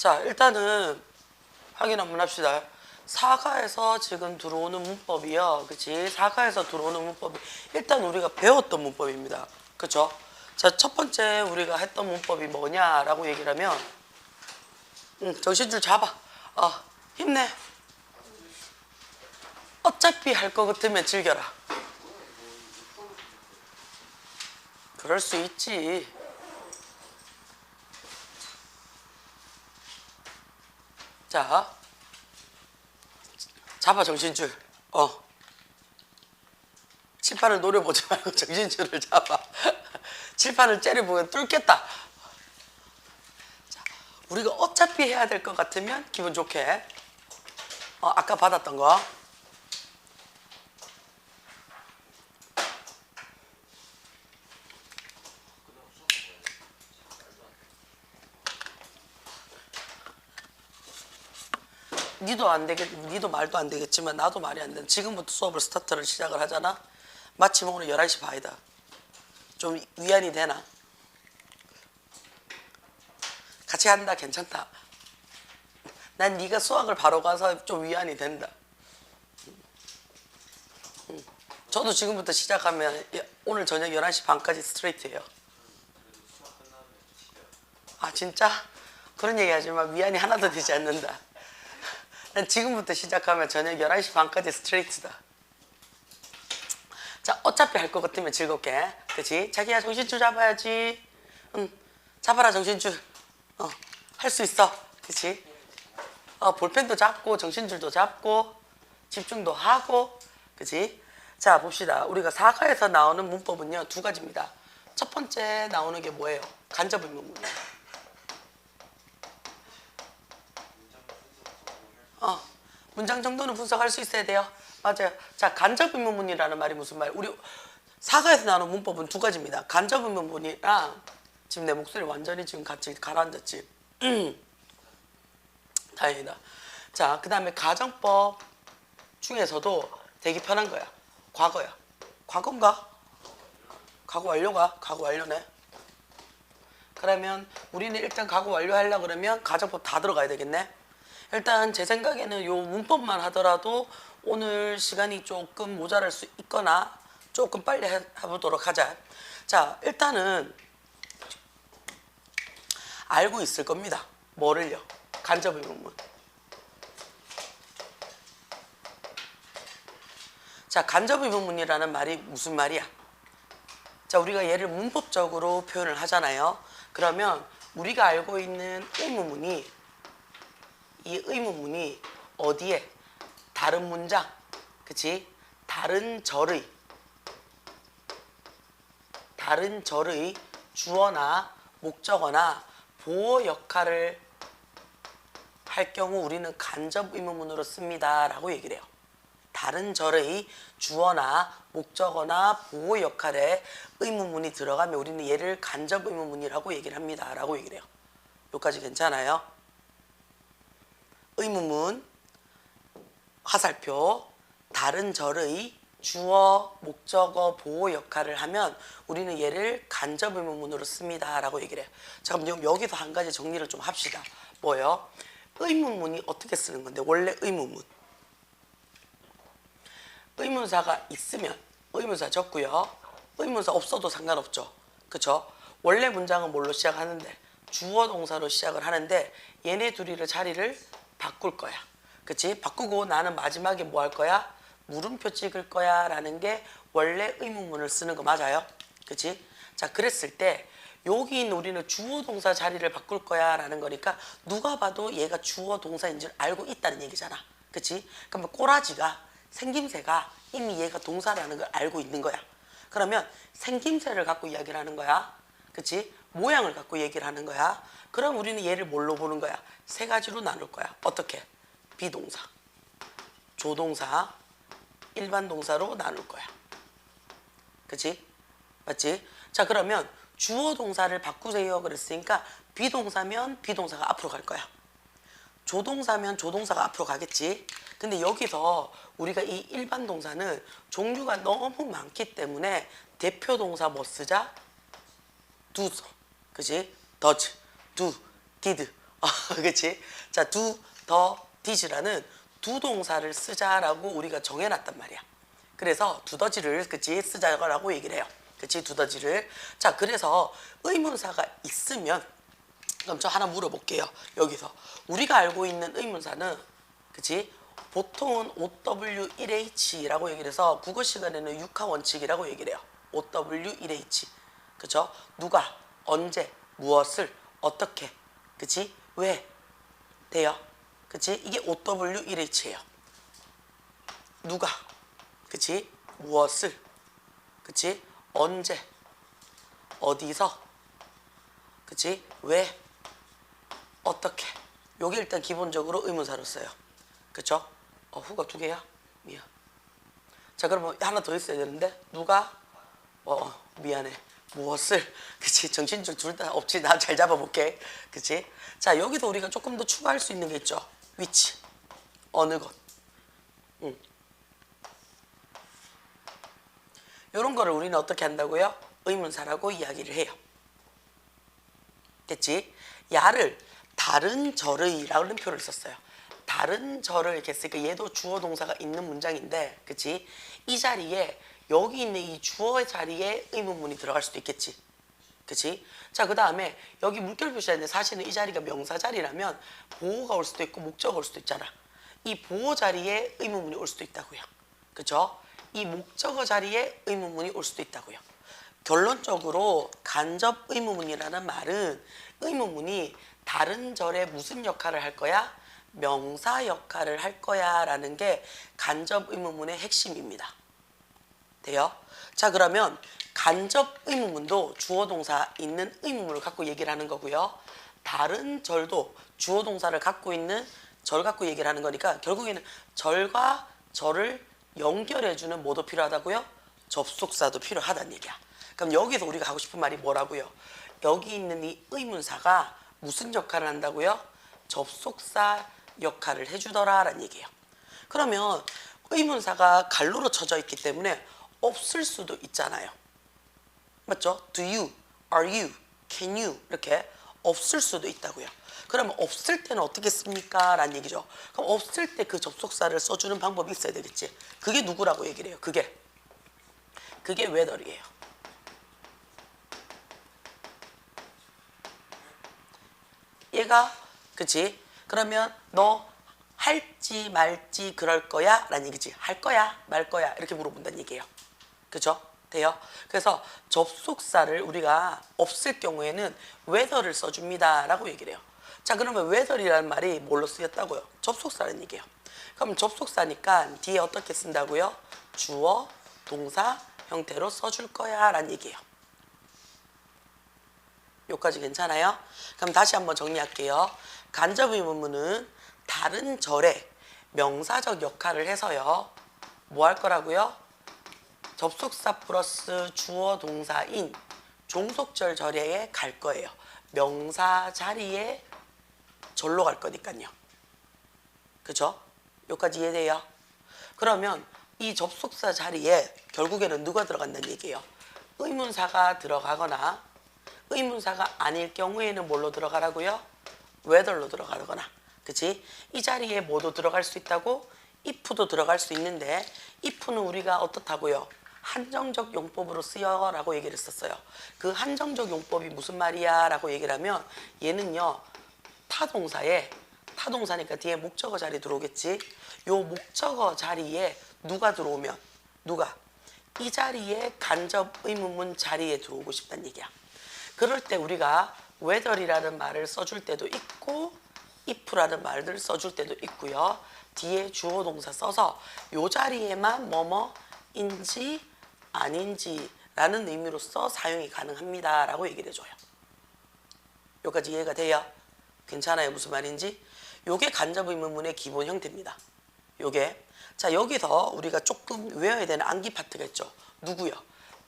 자, 일단은 확인 한번 합시다. 사가에서 지금 들어오는 문법이요. 그치? 사가에서 들어오는 문법이 일단 우리가 배웠던 문법입니다. 그쵸? 자, 첫 번째 우리가 했던 문법이 뭐냐라고 얘기를 하면 정신줄 잡아. 힘내. 어차피 할 거 같으면 즐겨라. 그럴 수 있지. 자, 잡아 정신줄. 칠판을 노려보지 말고 정신줄을 잡아. 칠판을 째려보면 뚫겠다. 자, 우리가 어차피 해야 될 것 같으면 기분 좋게 아까 받았던 거 니도 말도 안 되겠지만 나도 말이 안 돼. 지금부터 수업을 스타트를 시작을 하잖아. 마침 오늘 11시 반이다. 좀 위안이 되나? 같이 한다. 괜찮다. 난 네가 수학을 바로 가서 좀 위안이 된다. 저도 지금부터 시작하면 오늘 저녁 11시 반까지 스트레이트예요. 아 진짜? 그런 얘기 하지 마. 위안이 하나도 되지 않는다. 난 지금부터 시작하면 저녁 11시 반까지 스트레이트다. 자, 어차피 할 것 같으면 즐겁게. 그치? 자기야 정신줄 잡아야지. 잡아라 정신줄. 할 수 있어. 그치? 볼펜도 잡고 정신줄도 잡고 집중도 하고. 그치? 자, 봅시다. 우리가 사가에서 나오는 문법은요, 두 가지입니다. 첫 번째 나오는 게 뭐예요? 간접 의문문. 문장 정도는 분석할 수 있어야 돼요. 맞아요. 자, 간접 의문문이라는 말이 무슨 말? 우리 사가에서 나오는 문법은 두 가지입니다. 간접 의문문이랑 지금 내 목소리 완전히 지금 같이 가라앉았지. 다행이다. 자, 그 다음에 가정법 중에서도 되게 편한 거야. 과거야. 과거인가? 과거 완료가? 과거 완료네. 그러면 우리는 일단 과거 완료하려고 그러면 가정법 다 들어가야 되겠네. 일단 제 생각에는 요 문법만 하더라도 오늘 시간이 조금 모자랄 수 있거나 조금 빨리 해보도록 하자. 자, 일단은 알고 있을 겁니다. 뭐를요? 간접 의문문. 자, 간접 의문문이라는 말이 무슨 말이야? 자, 우리가 얘를 문법적으로 표현을 하잖아요. 그러면 우리가 알고 있는 의문문이 이 의문문이 어디에? 다른 문장, 그치? 다른 절의 주어나 목적어나 보어 역할을 할 경우 우리는 간접 의문문으로 씁니다 라고 얘기를 해요. 다른 절의 주어나 목적어나 보호 역할에 의문문이 들어가면 우리는 얘를 간접 의문문이라고 얘기를 합니다 라고 얘기를 해요. 여기까지 괜찮아요? 의문문, 화살표, 다른 절의 주어, 목적어, 보호 역할을 하면 우리는 얘를 간접 의문문으로 씁니다 라고 얘기를 해요. 자, 그럼 여기서 한 가지 정리를 좀 합시다. 뭐예요? 의문문이 어떻게 쓰는 건데? 원래 의문문. 의문사가 있으면 의문사 적고요. 의문사 없어도 상관없죠. 그쵸? 원래 문장은 뭘로 시작하는데? 주어 동사로 시작을 하는데 얘네 둘이를 자리를 바꿀 거야. 그치? 바꾸고 나는 마지막에 뭐 할 거야? 물음표 찍을 거야 라는 게 원래 의문문을 쓰는 거 맞아요? 그치? 자, 그랬을 때 여기 있는 우리는 주어 동사 자리를 바꿀 거야 라는 거니까 누가 봐도 얘가 주어 동사인 줄 알고 있다는 얘기잖아. 그치? 그러면 꼬라지가 생김새가 이미 얘가 동사라는 걸 알고 있는 거야. 그러면 생김새를 갖고 이야기를 하는 거야. 그치? 모양을 갖고 얘기를 하는 거야. 그럼 우리는 얘를 뭘로 보는 거야? 세 가지로 나눌 거야. 어떻게? 비동사, 조동사, 일반 동사로 나눌 거야. 그치? 맞지? 자, 그러면 주어 동사를 바꾸세요 그랬으니까 비동사면 비동사가 앞으로 갈 거야. 조동사면 조동사가 앞으로 가겠지. 근데 여기서 우리가 이 일반 동사는 종류가 너무 많기 때문에 대표 동사 뭐 쓰자? do. 그치? does, do, did, 그치? 자, 더 디즈라는 두 동사를 쓰자라고 우리가 정해놨단 말이야. 그래서 두더지를 그치 쓰자라고 얘기를 해요. 그치 두더지를. 자, 그래서 의문사가 있으면 그럼 저 하나 물어볼게요. 여기서 우리가 알고 있는 의문사는 그치 보통은 OW1H라고 얘기를 해서 국어 시간에는 육하 원칙이라고 얘기를 해요. OW1H. 그죠? 누가, 언제, 무엇을, 어떻게, 그치? 왜 돼요? 그치? 이게 OW1H예요. 누가, 그치? 무엇을, 그치? 언제, 어디서, 그치? 왜, 어떻게. 요게 일단 기본적으로 의문사로 써요. 그쵸? 후가 두 개야? 미안. 자, 그러면 하나 더 있어야 되는데 누가, 미안해. 무엇을, 그치? 정신줄 둘 다 없지. 나 잘 잡아볼게. 그치? 자, 여기도 우리가 조금 더 추가할 수 있는 게 있죠. 위치, 어느 것. 이런 거를 우리는 어떻게 한다고요? 의문사라고 이야기를 해요. 됐지? 야를 다른 절의라는 표를 썼어요. 다른 절을 이렇게 했으니까 얘도 주어 동사가 있는 문장인데, 그치? 이 자리에 여기 있는 이 주어의 자리에 의문문이 들어갈 수도 있겠지. 그치? 자, 그 다음에 여기 물결 표시하는데 사실은 이 자리가 명사 자리라면 보호가 올 수도 있고 목적어가 올 수도 있잖아. 이 보호 자리에 의문문이 올 수도 있다고요. 그죠? 이 목적어 자리에 의문문이 올 수도 있다고요. 결론적으로 간접 의문문이라는 말은 의문문이 다른 절에 무슨 역할을 할 거야? 명사 역할을 할 거야 라는 게 간접 의문문의 핵심입니다. 돼요? 자, 그러면 간접 의문문도 주어 동사 있는 의문문을 갖고 얘기를 하는 거고요. 다른 절도 주어 동사를 갖고 있는 절 갖고 얘기를 하는 거니까 결국에는 절과 절을 연결해주는 뭐도 필요하다고요? 접속사도 필요하다는 얘기야. 그럼 여기서 우리가 하고 싶은 말이 뭐라고요? 여기 있는 이 의문사가 무슨 역할을 한다고요? 접속사 역할을 해주더라 라는 얘기예요. 그러면 의문사가 갈로로 쳐져 있기 때문에 없을 수도 있잖아요. 맞죠? Do you, are you, can you 이렇게 없을 수도 있다고요. 그러면 없을 때는 어떻게 씁니까? 라는 얘기죠. 그럼 없을 때 그 접속사를 써주는 방법이 있어야 되겠지. 그게 누구라고 얘기를 해요? 그게 whether이에요. 얘가 그치? 그러면 너 할지 말지 그럴 거야? 라는 얘기지. 할 거야? 말 거야? 이렇게 물어본다는 얘기예요. 그죠? 돼요? 그래서 접속사를 우리가 없을 경우에는 whether를 써줍니다 라고 얘기를 해요. 자, 그러면 whether이라는 말이 뭘로 쓰였다고요? 접속사라는 얘기예요. 그럼 접속사니까 뒤에 어떻게 쓴다고요? 주어, 동사 형태로 써줄 거야 라는 얘기예요. 여기까지 괜찮아요? 그럼 다시 한번 정리할게요. 간접 의문문은 다른 절에 명사적 역할을 해서요. 뭐 할 거라고요? 접속사 플러스 주어 동사인 종속절 절에 갈 거예요. 명사 자리에 절로 갈 거니까요. 그죠? 여기까지 이해돼요? 그러면 이 접속사 자리에 결국에는 누가 들어간다는 얘기예요? 의문사가 들어가거나 의문사가 아닐 경우에는 뭘로 들어가라고요? whether로 들어가거나. 그치? 이 자리에 뭐도 들어갈 수 있다고? if도 들어갈 수 있는데 if는 우리가 어떻다고요? 한정적 용법으로 쓰여라고 얘기를 했었어요. 그 한정적 용법이 무슨 말이야? 라고 얘기를 하면 얘는요. 타동사니까 뒤에 목적어 자리 들어오겠지. 요 목적어 자리에 누가 들어오면 누가? 이 자리에 간접 의문문 자리에 들어오고 싶다는 얘기야. 그럴 때 우리가 whether이라는 말을 써줄 때도 있고 if라는 말을 써줄 때도 있고요. 뒤에 주어 동사 써서 요 자리에만 뭐뭐인지 아닌지라는 의미로서 사용이 가능합니다 라고 얘기를 해줘요. 여기까지 이해가 돼요? 괜찮아요? 무슨 말인지? 요게 간접 의문문의 기본 형태입니다. 요게. 자, 여기서 우리가 조금 외워야 되는 암기 파트가 있죠. 누구요?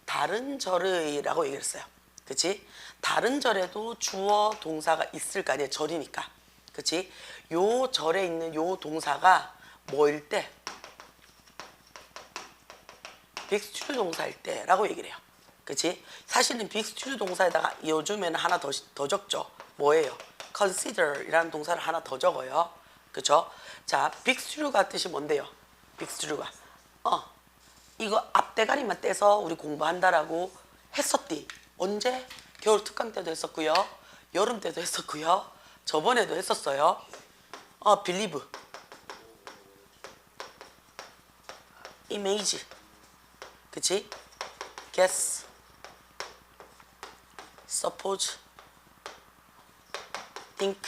다른 절의라고 얘기를 했어요. 그치? 다른 절에도 주어 동사가 있을 거 아니에요. 절이니까. 그치? 요 절에 있는 요 동사가 뭐일 때? 빅스튜드 동사일 때 라고 얘기를 해요. 그치? 사실은 빅스튜드 동사에다가 요즘에는 하나 더 적죠. 뭐예요? consider이라는 동사를 하나 더 적어요. 그쵸? 자, 빅스류가 뜻이 뭔데요? 빅스류가 이거 앞대가리만 떼서 우리 공부한다라고 했었디. 언제? 겨울 특강 때도 했었고요. 여름 때도 했었고요. 저번에도 했었어요. believe, image, 그치? guess, suppose, think,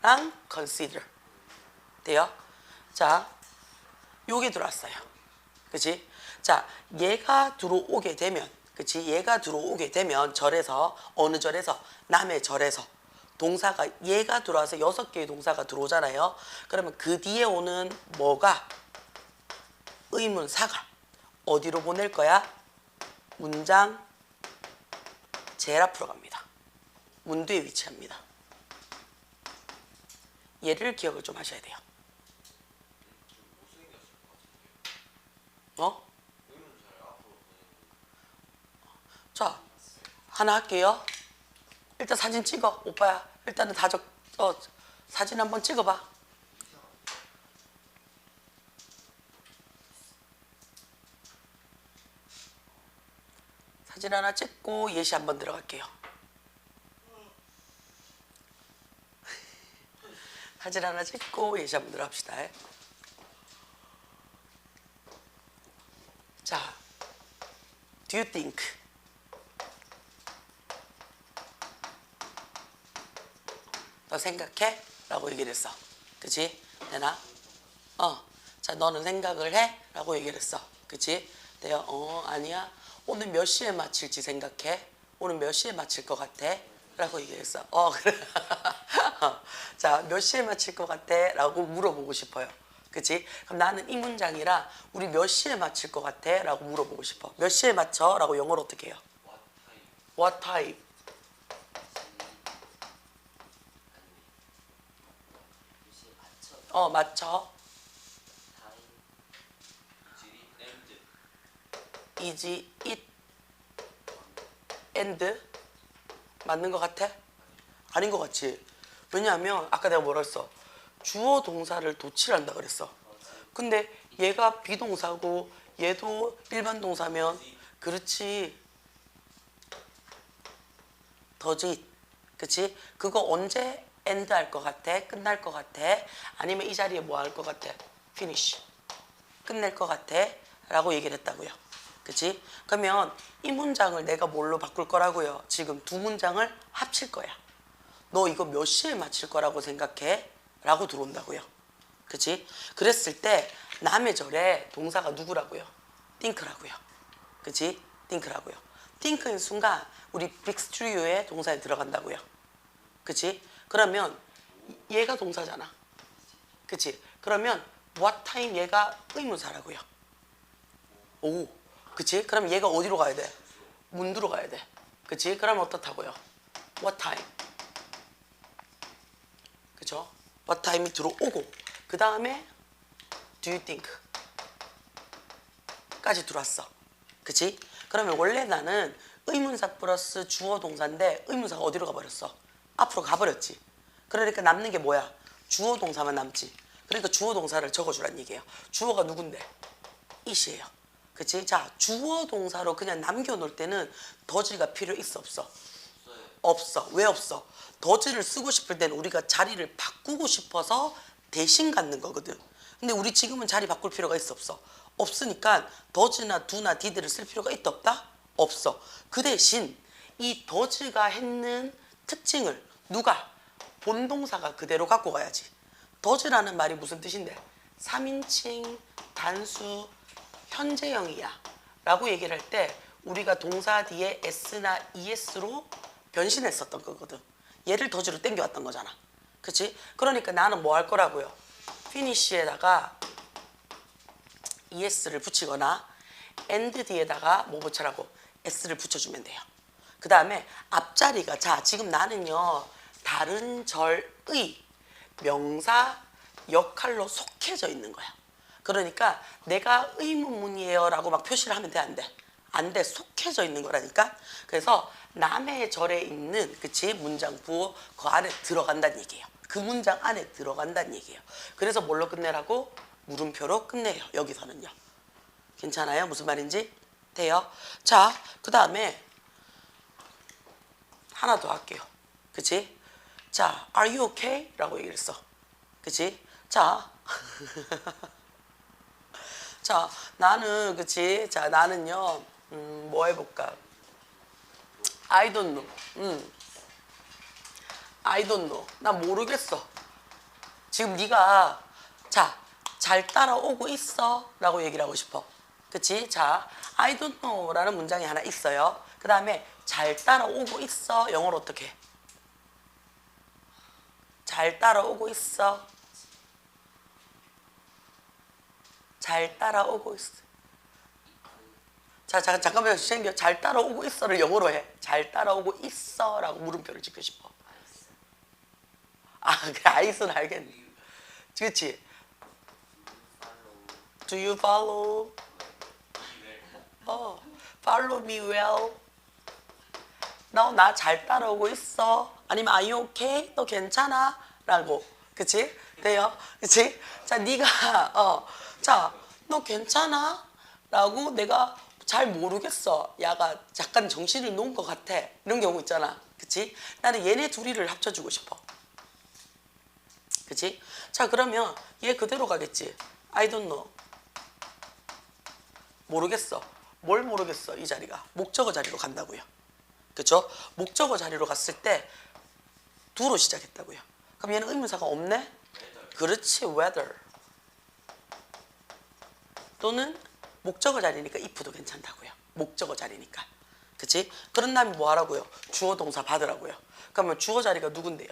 랑 consider. 돼요? 자, 요게 들어왔어요. 그치? 자, 얘가 들어오게 되면, 그치? 얘가 들어오게 되면 절에서, 어느 절에서? 남의 절에서 동사가 얘가 들어와서 6개의 동사가 들어오잖아요. 그러면 그 뒤에 오는 뭐가? 의문사가 어디로 보낼 거야? 문장 제일 앞으로 갑니다. 문두에 위치합니다. 얘를 기억을 좀 하셔야 돼요. 자, 하나 할게요. 일단 사진 찍어. 오빠야, 일단은 사진 한번 찍어봐. 사진 하나 찍고 예시 한번 들어갈게요. 사진 하나 찍고 예시 한번 들어갑시다. 자, do you think? 너 생각해? 라고 얘기를 했어. 그치? 되나? 자, 너는 생각을 해? 라고 얘기를 했어. 그치? 돼요? 아니야. 오늘 몇 시에 마칠지 생각해? 오늘 몇 시에 마칠 것 같아? 라고 얘기했어. 그래. 자, 몇 시에 마칠 것 같아? 라고 물어보고 싶어요. 그치? 그럼 나는 이 문장이라 우리 몇 시에 마칠 것 같아? 라고 물어보고 싶어. 몇 시에 맞춰? 라고 영어로 어떻게 해요? What time? 맞춰. Is it end? 맞는 것 같아? 아닌 것 같지? 왜냐하면 아까 내가 뭐라 했어? 주어 동사를 도치한다 그랬어. 근데 얘가 비동사고 얘도 일반 동사면 그렇지. does it. 그치? 그거 언제 end 할 것 같아? 끝날 것 같아? 아니면 이 자리에 뭐 할 것 같아? finish. 끝낼 것 같아? 라고 얘기를 했다고요. 그치? 그러면 이 문장을 내가 뭘로 바꿀 거라고요? 지금 두 문장을 합칠 거야. 너 이거 몇 시에 마칠 거라고 생각해? 라고 들어온다고요. 그치? 그랬을 때 남의 절에 동사가 누구라고요? think라고요. 그치? think라고요. think인 순간 우리 빅스트리오의 동사에 들어간다고요. 그치? 그러면 얘가 동사잖아. 그치? 그러면 what time 얘가 의문사라고요. 오, 그치? 그럼 얘가 어디로 가야 돼? 문두로 가야 돼. 그치? 그러면 어떻다고요? what time. 그쵸? what time이 들어오고 그 다음에 do you think 까지 들어왔어. 그치? 그러면 원래 나는 의문사 플러스 주어 동사인데 의문사가 어디로 가버렸어? 앞으로 가버렸지. 그러니까 남는 게 뭐야? 주어 동사만 남지. 그러니까 주어 동사를 적어주란 얘기예요. 주어가 누군데? it이에요. 그치? 자, 주어 동사로 그냥 남겨놓을 때는 does가 필요 있어 없어? 없어. 왜 없어? does를 쓰고 싶을 때는 우리가 자리를 바꾸고 싶어서 대신 갖는 거거든. 근데 우리 지금은 자리 바꿀 필요가 있어 없어? 없으니까 does나 do나 did를 쓸 필요가 있다 없다? 없어. 그 대신 이 does가 했는 특징을 누가? 본동사가 그대로 갖고 가야지. does라는 말이 무슨 뜻인데? 3인칭 단수 현재형이야 라고 얘기를 할 때 우리가 동사 뒤에 s나 es로 변신했었던 거거든. 얘를 does로 땡겨왔던 거잖아. 그치? 그러니까 나는 뭐 할 거라고요? finish에다가 es를 붙이거나 end 뒤에다가 뭐 붙여라고? s를 붙여주면 돼요. 그 다음에 앞자리가 자 지금 나는요 다른 절의 명사 역할로 속해져 있는 거야. 그러니까 내가 의문문이에요 라고 막 표시를 하면 돼 안 돼? 안 돼. 속해져 있는 거라니까. 그래서 남의 절에 있는 그치 문장 부호 그 안에 들어간다는 얘기예요. 그 문장 안에 들어간다는 얘기예요. 그래서 뭘로 끝내라고? 물음표로 끝내요. 여기서는요. 괜찮아요? 무슨 말인지? 돼요? 자, 그 다음에 하나 더 할게요. 그치? 자, are you okay? 라고 얘기를 했어. 그치? 자, 자, 나는, 그치? 자, 나는요, 뭐 해볼까? I don't know. I don't know. 나 모르겠어. 지금 네가 자, 잘 따라오고 있어? 라고 얘기를 하고 싶어. 그치? 자, I don't know 라는 문장이 하나 있어요. 그 다음에 잘 따라오고 있어? 영어로 어떻게 해? 잘 따라오고 있어? 잘 따라오고 있어. 자, 잠깐만요. 선생님, 잘 따라오고 있어를 영어로 해. 잘 따라오고 있어 라고 물음표를 짓고 싶어. 아, 그래, 아이스는 알겠네. 그치? Do you follow? Follow me well. 너 나 잘 따라오고 있어? 아니면 are you okay? 너 괜찮아? 라고. 그치? 돼요? 그치? 자, 네가 자, 너 괜찮아? 라고 내가 잘 모르겠어. 야가 약간 정신을 놓은 것 같아. 이런 경우 있잖아. 그치? 나는 얘네 둘이를 합쳐주고 싶어. 그치? 자, 그러면 얘 그대로 가겠지. I don't know. 모르겠어. 뭘 모르겠어? 이 자리가 목적어 자리로 간다고요. 그쵸? 목적어 자리로 갔을 때 do로 시작했다고요. 그럼 얘는 의문사가 없네? 그렇지, whether. 또는 목적어 자리니까 if도 괜찮다고요. 목적어 자리니까. 그치? 그런 다음에 뭐 하라고요? 주어 동사 받으라고요. 그러면 주어 자리가 누군데요?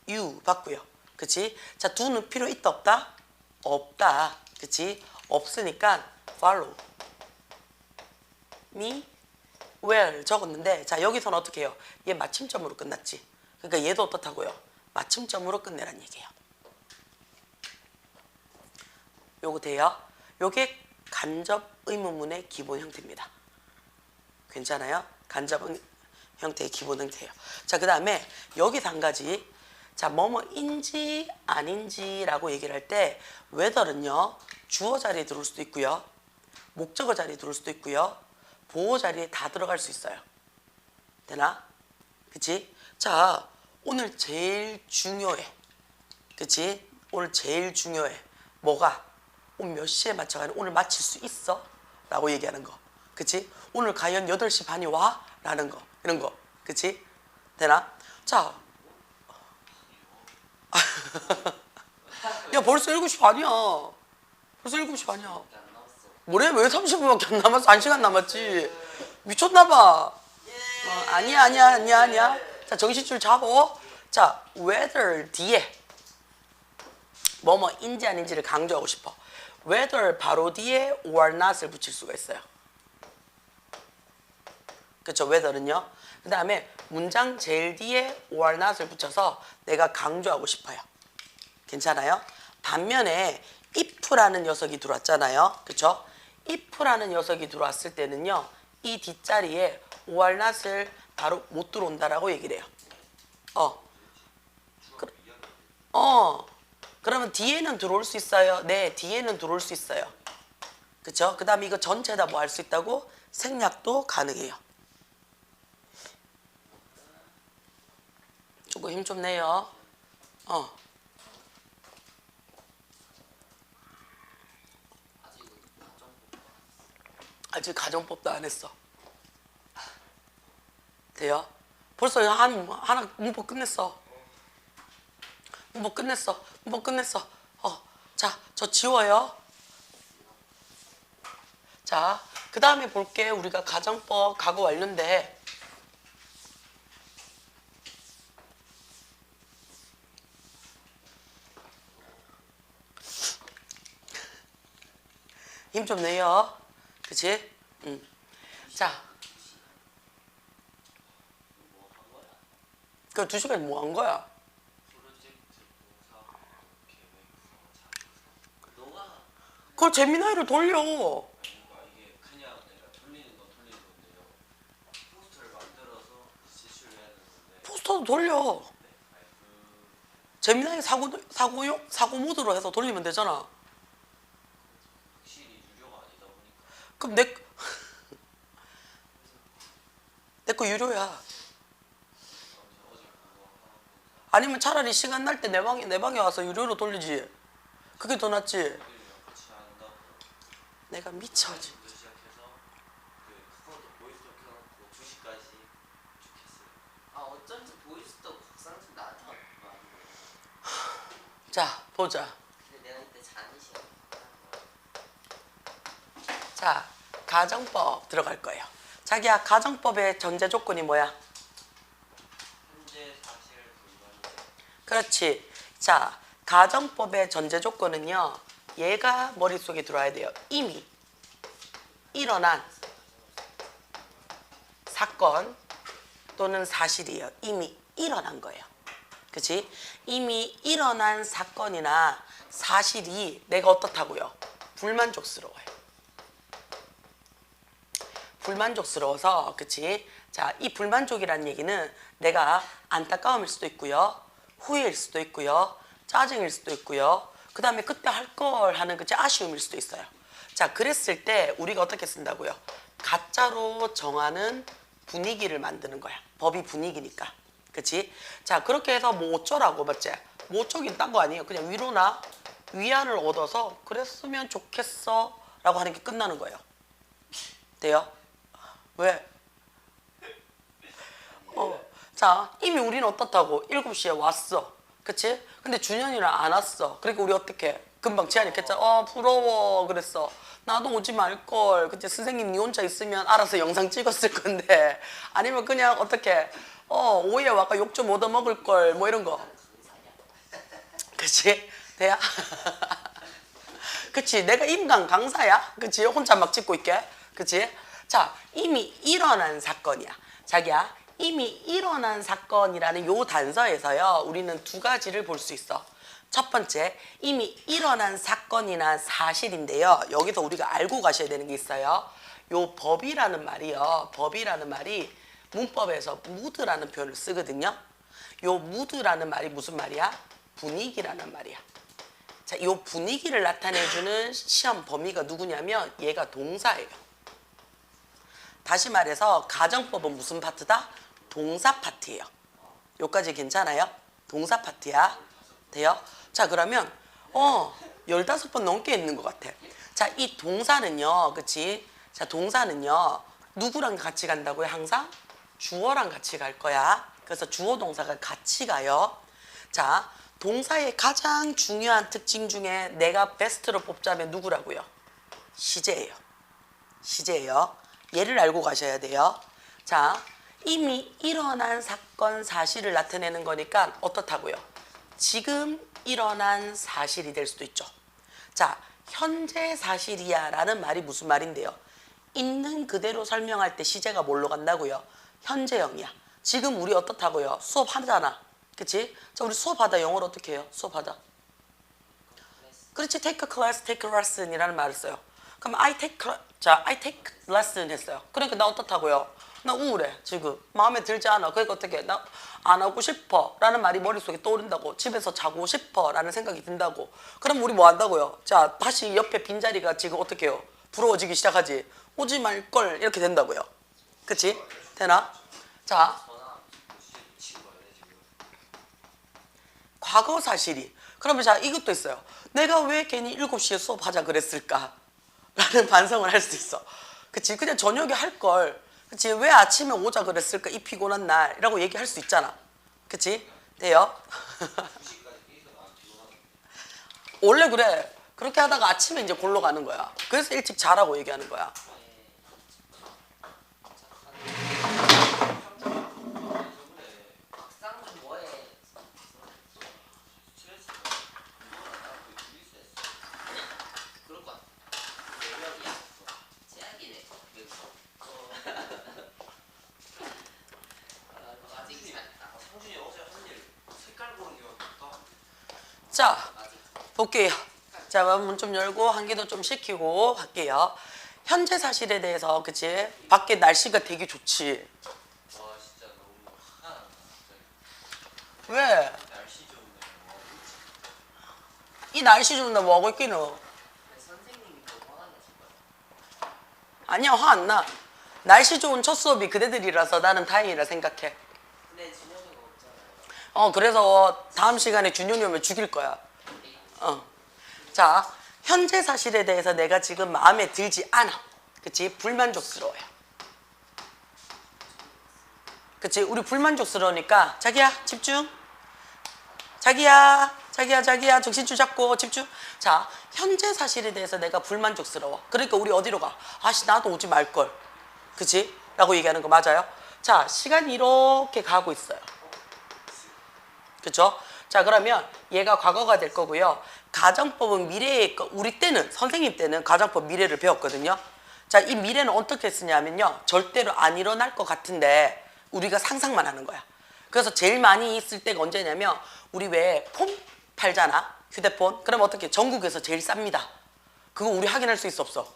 you 받고요. 그치? 자, do는 필요 있다 없다? 없다. 그치? 없으니까 follow me well 적었는데, 자, 여기서는 어떻게 해요? 얘 마침점으로 끝났지. 그러니까 얘도 어떻다고요? 마침점으로 끝내란 얘기예요. 요거 돼요? 요게 간접 의문문의 기본 형태입니다. 괜찮아요? 간접 형태의 기본 형태예요. 자, 그 다음에 여기서 한 가지. 자, 뭐뭐인지 아닌지라고 얘기를 할 때 whether는요, 주어 자리에 들어올 수도 있고요, 목적어 자리에 들어올 수도 있고요, 보호 자리에 다 들어갈 수 있어요. 되나? 그치? 자, 오늘 제일 중요해. 그치? 오늘 제일 중요해. 뭐가? 오늘 몇 시에 맞춰가는 오늘 마칠 수 있어? 라고 얘기하는 거. 그치? 오늘 과연 8시 반이 와? 라는 거. 이런 거. 그치? 되나? 자. 야, 벌써 7시 반이야. 벌써 7시 반이야. 뭐래? 왜 30분밖에 안 남았어? 1시간 남았지. 미쳤나봐. 아니야. 자, 정신줄 잡어. 자, whether 뒤에 뭐뭐인지 아닌지를 강조하고 싶어. whether 바로 뒤에 or not을 붙일 수가 있어요. 그쵸? whether는요. 그 다음에 문장 제일 뒤에 or not을 붙여서 내가 강조하고 싶어요. 괜찮아요? 반면에 if라는 녀석이 들어왔잖아요. 그쵸? if라는 녀석이 들어왔을 때는요, 이 뒷자리에 or not을 바로 못 들어온다라고 얘기를 해요. 그러면 뒤에는 들어올 수 있어요? 네, 뒤에는 들어올 수 있어요. 그쵸? 그 다음에 이거 전체 다 뭐 할 수 있다고? 생략도 가능해요. 조금 힘 좀 내요. 아직 가정법도 안 했어. 돼요? 벌써 하나 문법 끝냈어. 문법 끝냈어. 자, 저 지워요. 자, 그 다음에 볼게. 우리가 가정법 가고 완료인데, 힘 좀 내요. 그치? 자, 그 2시간 뭐 한 거야? 그걸 재미나이로 돌려. 돌려. 재미나게 사고 모드로 해서 돌리면 되잖아. 확실히 유료가 아니다 보니까 그럼 내 거 유료야. 어제 그거 하고 아니면 차라리 시간 날 때 내 방에 와서 유료로 돌리지. 그게 더 낫지. 애들이랑 같이 한다고 내가 미쳐지. 부터 시작해서 그 카카오톡 보이스톡 켜놓고 2시까지 쭉 했어요. 아 어쩐지 보이스톡 각상진 나한테 와는 거야. 자, 보자. 근데 내가 그때 잔이 싫어. 자, 가정법 들어갈 거예요. 자기야, 가정법의 전제 조건이 뭐야? 현재 사실 불가능. 그렇지. 자, 가정법의 전제 조건은요. 얘가 머릿속에 들어와야 돼요. 이미 일어난 사건 또는 사실이에요. 이미 일어난 거예요. 그치? 이미 일어난 사건이나 사실이 내가 어떻다고요? 불만족스러워요. 불만족스러워서, 그치? 자, 이 불만족이라는 얘기는 내가 안타까움일 수도 있고요. 후회일 수도 있고요. 짜증일 수도 있고요. 그 다음에 그때 할 걸 하는 그치 아쉬움일 수도 있어요. 자, 그랬을 때 우리가 어떻게 쓴다고요? 가짜로 정하는 분위기를 만드는 거야. 법이 분위기니까. 그치? 자, 그렇게 해서 뭐 어쩌라고, 맞지? 뭐 어쩌긴 딴 거 아니에요. 그냥 위로나 위안을 얻어서 그랬으면 좋겠어 라고 하는 게 끝나는 거예요. 돼요? 왜? 자, 이미 우리는 어떻다고? 7시에 왔어. 그치? 근데 준현이는 안 왔어. 그러니까 우리 어떻게? 금방 지한이 했잖아. 부러워. 그랬어. 나도 오지 말걸. 그치? 선생님 니 혼자 있으면 알아서 영상 찍었을 건데. 아니면 그냥 어떻게? 오후에 와가 욕 좀 얻어먹을 걸. 뭐 이런 거. 그치? 돼야? 그치? 내가 임강 강사야? 그치? 혼자 막 찍고 있게? 그치? 자, 이미 일어난 사건이야. 자기야, 이미 일어난 사건이라는 요 단서에서요, 우리는 두 가지를 볼 수 있어. 첫 번째, 이미 일어난 사건이나 사실인데요. 여기서 우리가 알고 가셔야 되는 게 있어요. 요 법이라는 말이요. 법이라는 말이 문법에서 무드라는 표현을 쓰거든요. 요 무드라는 말이 무슨 말이야? 분위기라는 말이야. 자, 요 분위기를 나타내주는 시험 범위가 누구냐면 얘가 동사예요. 다시 말해서 가정법은 무슨 파트다? 동사 파트예요. 요까지 괜찮아요? 동사 파트야. 돼요? 자, 그러면 15번 넘게 있는 것 같아. 자, 이 동사는요. 그치? 자, 동사는요. 누구랑 같이 간다고요? 항상? 주어랑 같이 갈 거야. 그래서 주어 동사가 같이 가요. 자, 동사의 가장 중요한 특징 중에 내가 베스트로 뽑자면 누구라고요? 시제예요. 시제예요. 얘를 알고 가셔야 돼요. 자, 이미 일어난 사건 사실을 나타내는 거니까 어떻다고요? 지금 일어난 사실이 될 수도 있죠. 자, 현재 사실이야 라는 말이 무슨 말인데요? 있는 그대로 설명할 때 시제가 뭘로 간다고요? 현재형이야. 지금 우리 어떻다고요? 수업하잖아. 그치? 자, 우리 수업하다 영어로 어떻게 해요? 수업하다. 그렇지. take a class, take a lesson 이라는 말을 써요. 그럼 I take lesson 했어요. 그러니까 나 어떻다고요? 나 우울해 지금. 마음에 들지 않아. 그러니까 어떻게? 나 안 하고 싶어 라는 말이 머릿속에 떠오른다고. 집에서 자고 싶어 라는 생각이 든다고. 그럼 우리 뭐 한다고요? 자, 다시 옆에 빈자리가 지금 어떻게 해요? 부러워지기 시작하지. 오지 말걸 이렇게 된다고요. 그치? 되나? 자, 과거 사실이. 그러면 자, 이것도 있어요. 내가 왜 괜히 7시에 수업하자 그랬을까? 라는 반성을 할 수 있어. 그치? 그냥 저녁에 할 걸. 그치? 왜 아침에 오자 그랬을까? 이 피곤한 날이라고 얘기할 수 있잖아. 그치? 돼요? 원래 그래. 그렇게 하다가 아침에 이제 골로 가는 거야. 그래서 일찍 자라고 얘기하는 거야. 자, 볼게요. 자, 문 좀 열고 환기도 좀 시키고 할게요. 현재 사실에 대해서, 그치? 밖에 날씨가 되게 좋지. 와 진짜 너무 왜? 날씨 좋은데 뭐 하고 있지? 이 날씨 좋은데 뭐 하고 있기는? 선생님이 또 화가 나실 거야. 아니야, 화 안 나. 날씨 좋은 첫 수업이 그대들이라서 나는 다행이라 생각해. 근데 준영이가 없잖아요. 그래서 다음 시간에 준용이 오면 죽일 거야. 자, 현재 사실에 대해서 내가 지금 마음에 들지 않아. 그치? 불만족스러워요. 그치? 우리 불만족스러우니까 자기야 집중. 자기야 정신줄 잡고 집중. 자, 현재 사실에 대해서 내가 불만족스러워. 그러니까 우리 어디로 가? 아씨 나도 오지 말걸. 그치? 라고 얘기하는 거 맞아요? 자, 시간이 이렇게 가고 있어요. 그쵸? 자, 그러면 얘가 과거가 될 거고요. 가정법은 미래의 거, 우리 때는 선생님 때는 가정법 미래를 배웠거든요. 자, 이 미래는 어떻게 쓰냐면요, 절대로 안 일어날 것 같은데 우리가 상상만 하는 거야. 그래서 제일 많이 있을 때가 언제냐면 우리 왜 폰 팔잖아, 휴대폰. 그럼 어떻게? 전국에서 제일 쌉니다. 그거 우리 확인할 수 있어 없어?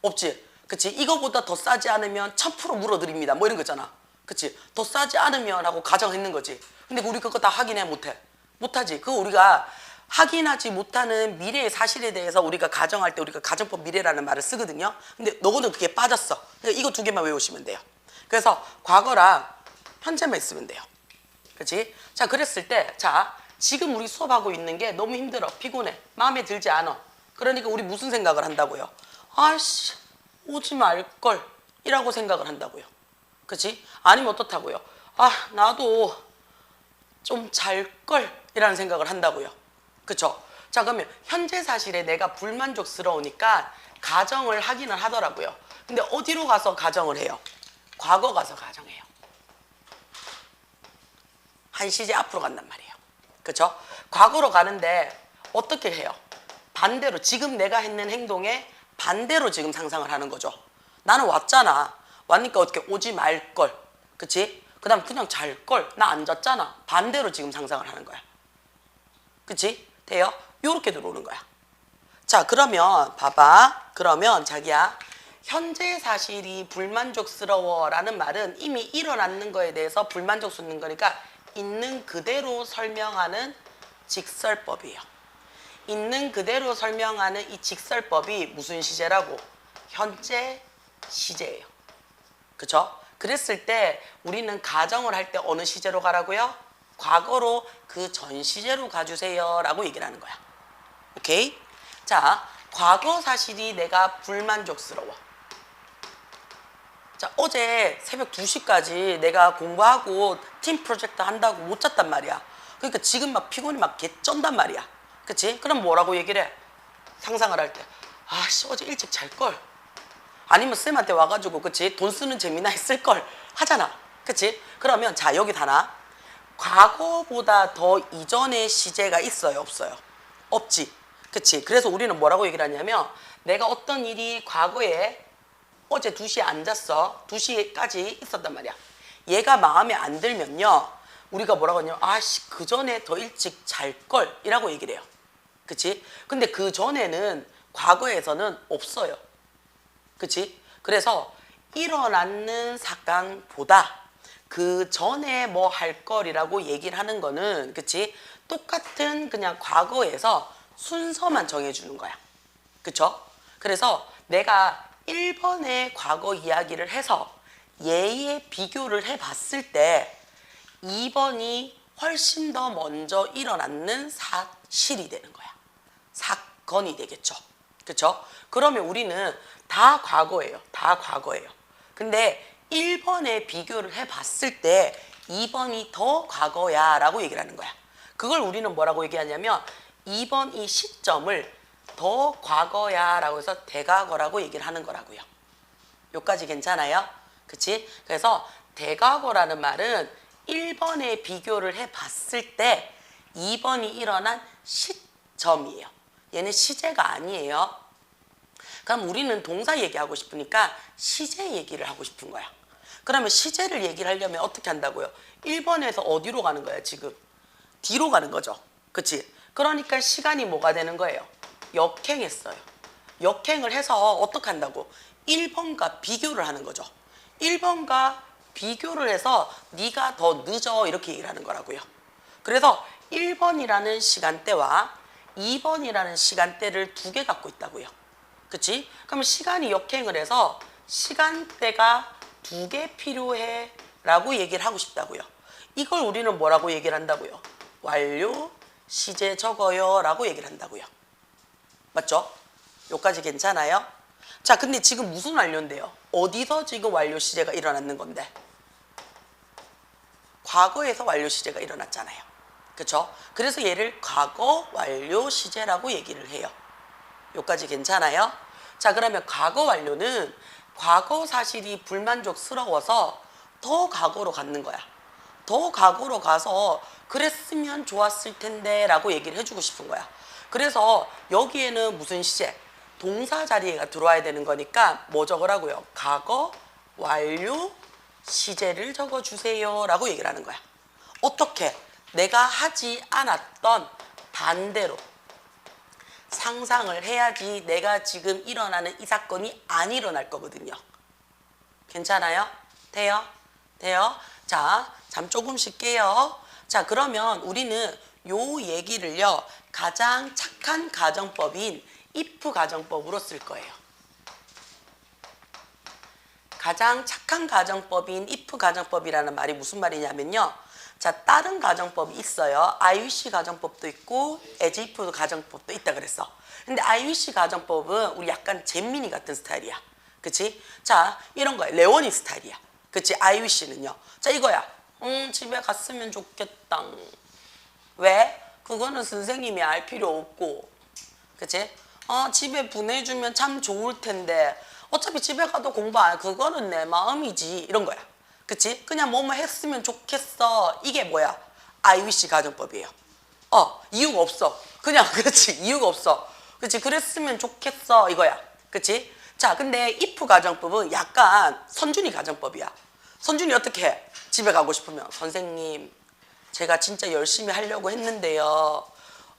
없지. 그치? 이거보다 더 싸지 않으면 1000% 물어드립니다 뭐 이런 거 있잖아. 그치? 더 싸지 않으면 하고 가정했는 거지. 근데 우리 그거 다 확인해 못해? 못하지. 그거 우리가 확인하지 못하는 미래의 사실에 대해서 우리가 가정할 때 우리가 가정법 미래라는 말을 쓰거든요. 근데 너거는 그게 빠졌어. 그러니까 이거 두 개만 외우시면 돼요. 그래서 과거랑 현재만 있으면 돼요. 그치? 자, 그랬을 때, 자, 지금 우리 수업하고 있는 게 너무 힘들어. 피곤해. 마음에 들지 않아. 그러니까 우리 무슨 생각을 한다고요? 아씨, 오지 말걸. 이라고 생각을 한다고요. 그치? 아니면 어떻다고요? 아, 나도 좀 잘걸. 이라는 생각을 한다고요. 그쵸? 자, 그러면 현재 사실에 내가 불만족스러우니까 가정을 하기는 하더라고요. 근데 어디로 가서 가정을 해요? 과거 가서 가정해요. 한 시제 앞으로 간단 말이에요. 그쵸? 과거로 가는데 어떻게 해요? 반대로 지금 내가 했는 행동에 반대로 지금 상상을 하는 거죠. 나는 왔잖아. 왔으니까 어떻게 오지 말걸. 그치? 그 다음 그냥 잘걸. 나 앉았잖아. 반대로 지금 상상을 하는 거야. 그치? 돼요? 요렇게 들어오는 거야. 자, 그러면 봐봐. 그러면 자기야, 현재 사실이 불만족스러워 라는 말은 이미 일어났는 거에 대해서 불만족스러운 거니까 있는 그대로 설명하는 직설법이에요. 있는 그대로 설명하는 이 직설법이 무슨 시제라고? 현재 시제예요. 그쵸? 그랬을 때 우리는 가정을 할 때 어느 시제로 가라고요? 과거로 그 전 시제로 가주세요 라고 얘기를 하는 거야. 오케이? 자, 과거 사실이 내가 불만족스러워. 자, 어제 새벽 2시까지 내가 공부하고 팀 프로젝트 한다고 못 잤단 말이야. 그러니까 지금 막 피곤이 막 개쩐단 말이야. 그치? 그럼 뭐라고 얘기를 해? 상상을 할 때. 아씨, 어제 일찍 잘걸. 아니면 쌤한테 와가지고, 그치? 돈 쓰는 재미나 했을걸. 하잖아. 그치? 그러면 자, 여기 다나. 과거보다 더 이전의 시제가 있어요? 없어요? 없지. 그치? 그래서 우리는 뭐라고 얘기를 하냐면 내가 어떤 일이 과거에 어제 2시에 앉았어. 2시까지 있었단 말이야. 얘가 마음에 안 들면요, 우리가 뭐라고 하냐면 아씨, 그 전에 더 일찍 잘걸 이라고 얘기를 해요. 그치? 근데 그 전에는 과거에서는 없어요. 그치? 그래서 일어났는 사건보다 그 전에 뭐 할 거리라고 얘기를 하는 거는, 그치? 똑같은 그냥 과거에서 순서만 정해주는 거야. 그쵸? 그래서 내가 1번의 과거 이야기를 해서 얘의 비교를 해봤을 때 2번이 훨씬 더 먼저 일어났는 사실이 되는 거야. 사건이 되겠죠. 그쵸? 그러면 우리는 다 과거예요. 다 과거예요. 근데 1번에 비교를 해봤을 때 2번이 더 과거야 라고 얘기를 하는 거야. 그걸 우리는 뭐라고 얘기하냐면 2번 이 시점을 더 과거야 라고 해서 대과거라고 얘기를 하는 거라고요. 여기까지 괜찮아요? 그치? 그래서 대과거라는 말은 1번에 비교를 해봤을 때 2번이 일어난 시점이에요. 얘는 시제가 아니에요. 그럼 우리는 동사 얘기하고 싶으니까 시제 얘기를 하고 싶은 거야. 그러면 시제를 얘기를 하려면 어떻게 한다고요? 1번에서 어디로 가는 거야 지금? 뒤로 가는 거죠. 그치? 그러니까 시간이 뭐가 되는 거예요? 역행했어요. 역행을 해서 어떻게 한다고? 1번과 비교를 하는 거죠. 1번과 비교를 해서 네가 더 늦어 이렇게 얘기를 하는 거라고요. 그래서 1번이라는 시간대와 2번이라는 시간대를 두 개 갖고 있다고요. 그치? 그럼 시간이 역행을 해서 시간대가 두 개 필요해 라고 얘기를 하고 싶다고요. 이걸 우리는 뭐라고 얘기를 한다고요? 완료 시제 적어요 라고 얘기를 한다고요. 맞죠? 여기까지 괜찮아요? 자, 근데 지금 무슨 완료인데요? 어디서 지금 완료 시제가 일어났는 건데? 과거에서 완료 시제가 일어났잖아요. 그렇죠? 그래서 얘를 과거 완료 시제라고 얘기를 해요. 여기까지 괜찮아요? 자, 그러면 과거 완료는 과거 사실이 불만족스러워서 더 과거로 가는 거야. 더 과거로 가서 그랬으면 좋았을 텐데 라고 얘기를 해주고 싶은 거야. 그래서 여기에는 무슨 시제? 동사 자리가 들어와야 되는 거니까 뭐 적으라고요? 과거 완료 시제를 적어주세요 라고 얘기를 하는 거야. 어떻게? 내가 하지 않았던 반대로 상상을 해야지 내가 지금 일어나는 이 사건이 안 일어날 거거든요. 괜찮아요? 돼요? 돼요? 자, 잠 조금씩 깨요. 자, 그러면 우리는 요 얘기를요, 가장 착한 가정법인 if 가정법으로 쓸 거예요. 가장 착한 가정법인 if 가정법이라는 말이 무슨 말이냐면요. 자, 다른 가정법이 있어요. I wish 가정법도 있고 as if 가정법도 있다 그랬어. 근데 I wish 가정법은 우리 약간 잼민이 같은 스타일이야. 그치? 자, 이런 거야. 레오니 스타일이야. 그치? I wish는요. 자, 이거야. 집에 갔으면 좋겠다. 왜? 그거는 선생님이 알 필요 없고. 그치? 집에 보내주면 참 좋을 텐데 어차피 집에 가도 공부 안 해. 그거는 내 마음이지. 이런 거야. 그치? 그냥 뭐뭐 했으면 좋겠어. 이게 뭐야? I wish 가정법이에요. 이유가 없어. 그냥 그렇지. 이유가 없어. 그치? 그랬으면 좋겠어. 이거야. 그치? 자, 근데 if 가정법은 약간 선준이 가정법이야. 선준이 어떻게 해? 집에 가고 싶으면 선생님 제가 진짜 열심히 하려고 했는데요.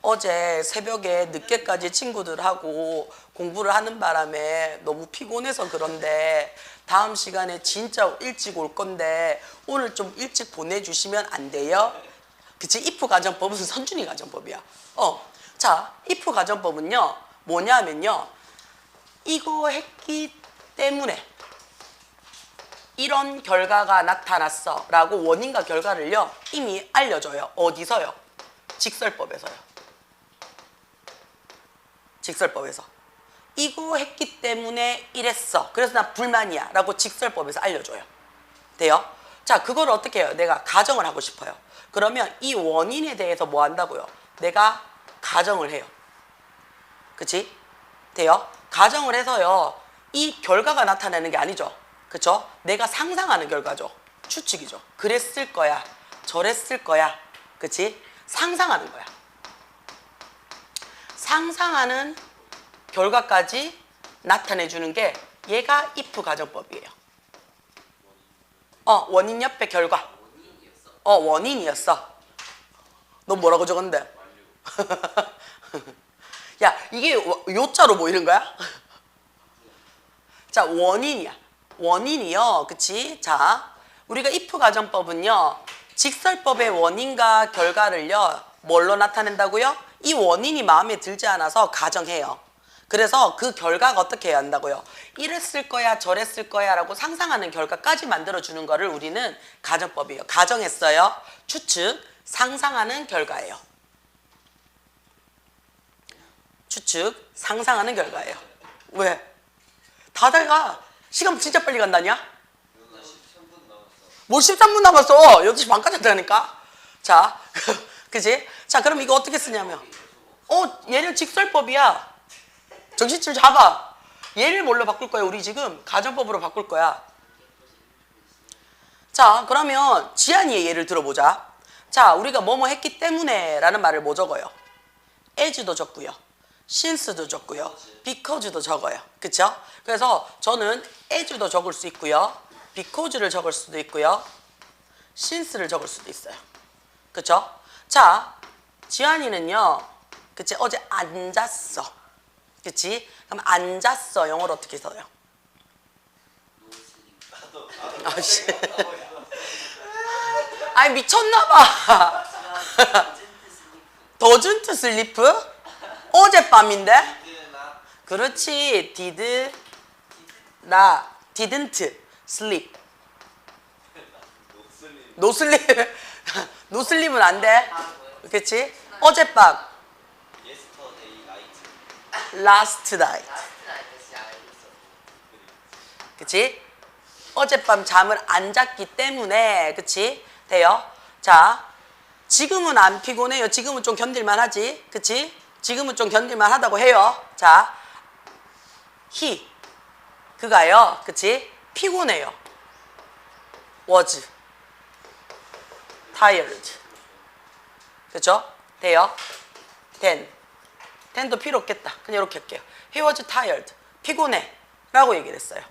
어제 새벽에 늦게까지 친구들하고 공부를 하는 바람에 너무 피곤해서 그런데 다음 시간에 진짜 일찍 올 건데 오늘 좀 일찍 보내주시면 안 돼요? 그치? if 가정법은 선준이 가정법이야. 자, if 가정법은요 뭐냐면요, 이거 했기 때문에 이런 결과가 나타났어 라고 원인과 결과를요 이미 알려줘요. 어디서요? 직설법에서요. 직설법에서 이거 했기 때문에 이랬어. 그래서 나 불만이야 라고 직설법에서 알려줘요. 돼요? 자, 그걸 어떻게 해요? 내가 가정을 하고 싶어요. 그러면 이 원인에 대해서 뭐 한다고요? 내가 가정을 해요. 그치? 돼요? 가정을 해서요 이 결과가 나타나는 게 아니죠. 그쵸? 내가 상상하는 결과죠. 추측이죠. 그랬을 거야. 저랬을 거야. 그치? 상상하는 거야. 상상하는 결과까지 나타내주는 게 얘가 if 가정법이에요. 원인 옆에 결과. 원인이었어. 너 뭐라고 적었는데? 야, 이게 요자로 보이는 거야? 자, 원인이야. 원인이요. 그치? 자, 우리가 if 가정법은요, 직설법의 원인과 결과를요, 뭘로 나타낸다고요? 이 원인이 마음에 들지 않아서 가정해요. 그래서 그 결과가 어떻게 해야 한다고요? 이랬을 거야, 저랬을 거야 라고 상상하는 결과까지 만들어주는 거를 우리는 가정법이에요. 가정했어요. 추측, 상상하는 결과예요. 추측, 상상하는 결과예요. 왜? 다들 가. 시간 진짜 빨리 간다냐? 뭘 13분 남았어? 8시 반까지 한다니까? 자, 그치? 자, 그럼 이거 어떻게 쓰냐면, 얘는 직설법이야. 정신줄 잡아. 얘를 뭘로 바꿀 거야? 우리 지금 가정법으로 바꿀 거야. 자, 그러면 지한이의 예를 들어보자. 자, 우리가 뭐뭐 했기 때문에 라는 말을 뭐 적어요? as도 적고요. since도 적고요. because도 적어요. 그쵸? 그래서 저는 as도 적을 수 있고요. because를 적을 수도 있고요. since를 적을 수도 있어요. 그쵸? 자, 지한이는요, 그치? 어제 안 잤어. 그치? 그럼 안 잤어. 영어로 어떻게 써요? 아씨. 아니, 미쳤나봐. 어젠트 슬리프. doesn't sleep? 어젯밤인데? did not 그렇지. didn't sleep. 노슬림. no sleep. no sleep은 안 돼. 아, 뭐야? 그렇지? 어젯밤. yesterday night. last night. 라스트 나이트시 알고 있어. 그치? 어젯밤 잠을 안 잤기 때문에, 그치? 돼요? 자, 지금은 안 피곤해요. 지금은 좀 견딜만 하지. 그치? 지금은 좀 견딜만 하다고 해요. 자, 그가요. 그치? 피곤해요. was tired. 그쵸? 돼요? then도 필요 없겠다. 그냥 이렇게 할게요. He was tired. 피곤해. 라고 얘기를 했어요.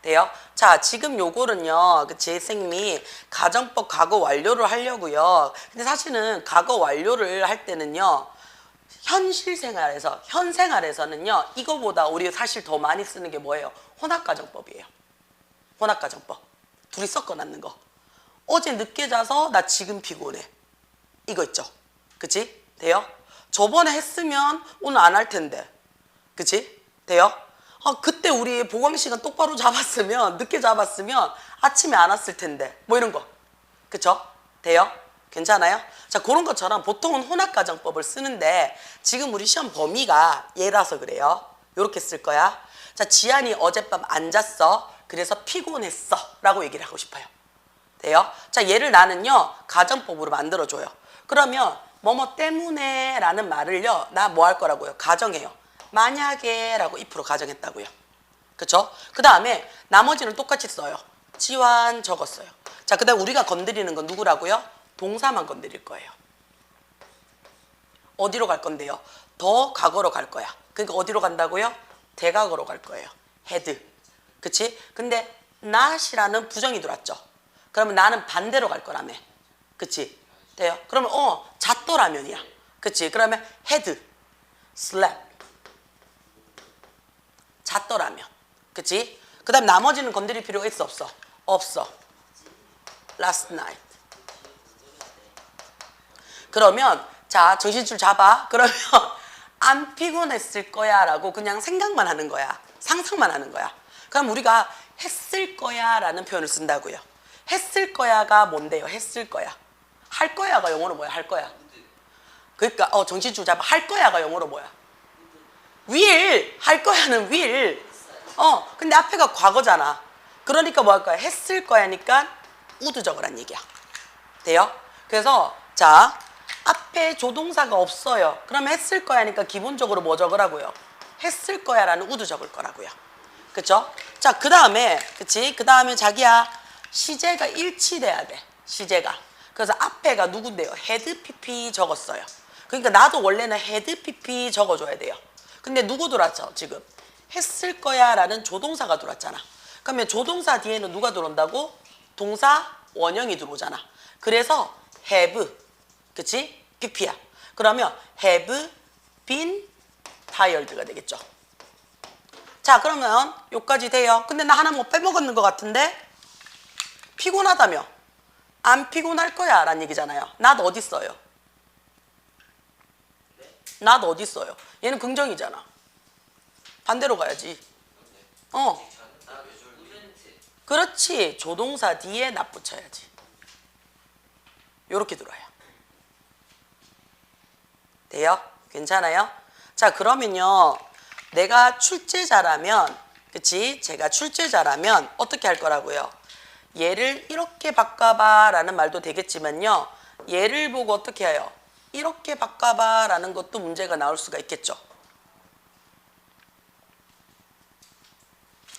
돼요? 자, 지금 요거는요, 그치? 선생님이 가정법 과거 완료를 하려고요. 근데 사실은 과거 완료를 할 때는요, 현 생활에서는요, 이거보다 우리 사실 더 많이 쓰는 게 뭐예요? 혼합가정법이에요. 혼합가정법. 둘이 섞어놨는 거. 어제 늦게 자서 나 지금 피곤해. 이거 있죠? 그치? 돼요? 저번에 했으면 오늘 안 할 텐데. 그치? 돼요? 그때 우리 보강 시간 똑바로 잡았으면, 늦게 잡았으면 아침에 안 왔을 텐데. 뭐 이런 거. 그쵸? 돼요? 괜찮아요? 자, 그런 것처럼 보통은 혼합가정법을 쓰는데 지금 우리 시험 범위가 얘라서 그래요. 요렇게 쓸 거야. 자, 지안이 어젯밤 안 잤어. 그래서 피곤했어. 라고 얘기를 하고 싶어요. 돼요? 자, 얘를 나는요, 가정법으로 만들어줘요. 그러면 뭐뭐 때문에 라는 말을요, 나 뭐 할 거라고요? 가정해요. 만약에 라고 if로 가정했다고요. 그쵸? 그 다음에 나머지는 똑같이 써요. 지완 적었어요. 자, 그 다음 우리가 건드리는 건 누구라고요? 동사만 건드릴 거예요. 어디로 갈 건데요? 더 과거로 갈 거야. 그러니까 어디로 간다고요? 대과거로 갈 거예요. had. 그치? 근데 not이라는 부정이 들어왔죠. 그러면 나는 반대로 갈 거라며. 그치? 돼요? 그러면 잤더라면이야. 그치? 그러면 had, slept. 잤더라면. 그치? 그 다음 나머지는 건드릴 필요가 있어 없어? 없어. last night. 그러면 자, 정신줄 잡아. 그러면 안 피곤했을 거야 라고 그냥 생각만 하는 거야. 상상만 하는 거야. 그럼 우리가 했을 거야 라는 표현을 쓴다고요. 했을 거야가 뭔데요? 했을 거야. 할 거야가 영어로 뭐야? 할 거야. 그러니까 정신줄 잡아. 할 거야가 영어로 뭐야? will. 할 거야는 will. 근데 앞에가 과거잖아. 그러니까 뭐 할 거야? 했을 거야니까 would 적으란 얘기야. 돼요? 그래서 자, 앞에 조동사가 없어요. 그러면 했을 거야니까 기본적으로 뭐 적으라고요? 했을 거야라는 would 적을 거라고요. 그쵸? 자, 그 다음에 그치? 그 다음에 자기야 시제가 일치돼야 돼. 시제가. 그래서 앞에가 누군데요? had pp 적었어요. 그러니까 나도 원래는 had pp 적어줘야 돼요. 근데 누구 들어왔죠? 지금 했을 거야 라는 조동사가 들어왔잖아. 그러면 조동사 뒤에는 누가 들어온다고? 동사 원형이 들어오잖아. 그래서 have, 그치? pp야. 그러면 have been tired가 되겠죠. 자, 그러면 여기까지 돼요. 근데 나 하나 뭐 빼먹었는 것 같은데? 피곤하다며. 안 피곤할 거야 라는 얘기잖아요. not 어디 있어요? not 어디 있어요? 얘는 긍정이잖아. 반대로 가야지. 그렇지. 조동사 뒤에 not 붙여야지. 요렇게 들어와요. 돼요? 괜찮아요? 자, 그러면요, 내가 출제자라면, 그치? 제가 출제자라면 어떻게 할 거라고요? 얘를 이렇게 바꿔봐 라는 말도 되겠지만요, 얘를 보고 어떻게 해요? 이렇게 바꿔봐 라는 것도 문제가 나올 수가 있겠죠.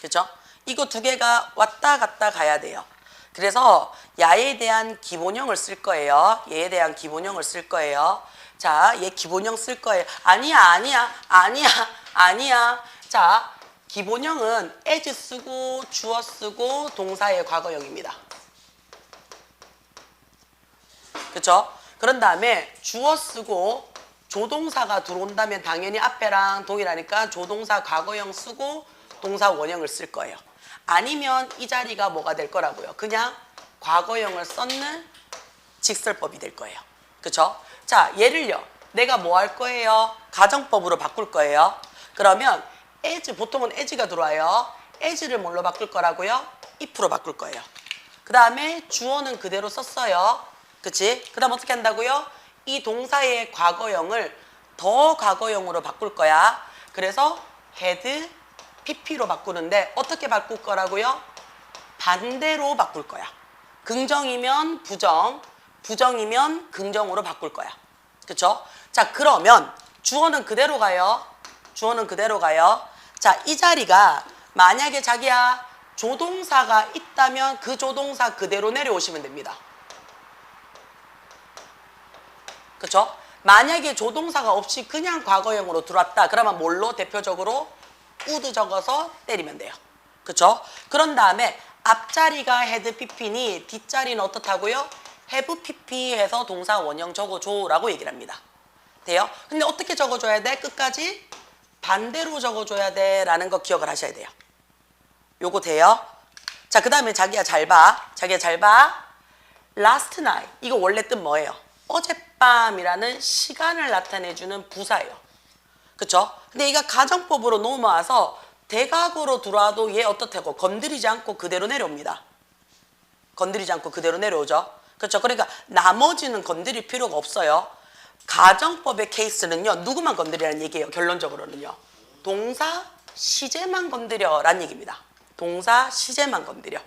그죠? 이거 두 개가 왔다 갔다 가야 돼요. 그래서 야에 대한 기본형을 쓸 거예요. 얘에 대한 기본형을 쓸 거예요. 자, 얘 기본형 쓸 거예요. 아니야. 자, 기본형은 as 쓰고 주어 쓰고 동사의 과거형입니다. 그쵸? 그런 다음에 주어 쓰고 조동사가 들어온다면 당연히 앞에랑 동일하니까 조동사 과거형 쓰고 동사 원형을 쓸 거예요. 아니면 이 자리가 뭐가 될 거라고요? 그냥 과거형을 썼는 직설법이 될 거예요. 그쵸? 자, 예를요. 내가 뭐 할 거예요? 가정법으로 바꿀 거예요. 그러면 as, 보통은 as가 들어와요. as를 뭘로 바꿀 거라고요? if로 바꿀 거예요. 그 다음에 주어는 그대로 썼어요. 그치? 그 다음 어떻게 한다고요? 이 동사의 과거형을 더 과거형으로 바꿀 거야. 그래서 had, pp로 바꾸는데 어떻게 바꿀 거라고요? 반대로 바꿀 거야. 긍정이면 부정, 부정이면 긍정으로 바꿀 거야. 그쵸? 자, 그러면 주어는 그대로 가요. 주어는 그대로 가요. 자, 이 자리가 만약에 자기야 조동사가 있다면 그 조동사 그대로 내려오시면 됩니다. 그쵸? 만약에 조동사가 없이 그냥 과거형으로 들어왔다. 그러면 뭘로 대표적으로 would 적어서 때리면 돼요. 그쵸? 그런 다음에 앞자리가 had pp니 뒷자리는 어떻다고요? have pp 해서 동사 원형 적어줘라고 얘기를 합니다. 돼요? 근데 어떻게 적어줘야 돼? 끝까지 반대로 적어줘야 돼 라는 거 기억을 하셔야 돼요. 요거 돼요? 자, 그 다음에 자기야 잘 봐. 자기야 잘 봐. last night. 이거 원래 뜻 뭐예요? 어젯밤이라는 시간을 나타내주는 부사예요. 그쵸? 근데 얘가 가정법으로 넘어와서 대각으로 들어와도 얘 어떻다고? 건드리지 않고 그대로 내려옵니다. 건드리지 않고 그대로 내려오죠. 그렇죠? 그러니까 나머지는 건드릴 필요가 없어요. 가정법의 케이스는요. 누구만 건드리라는 얘기예요. 결론적으로는요. 동사, 시제만 건드려라는 얘기입니다. 동사, 시제만 건드려.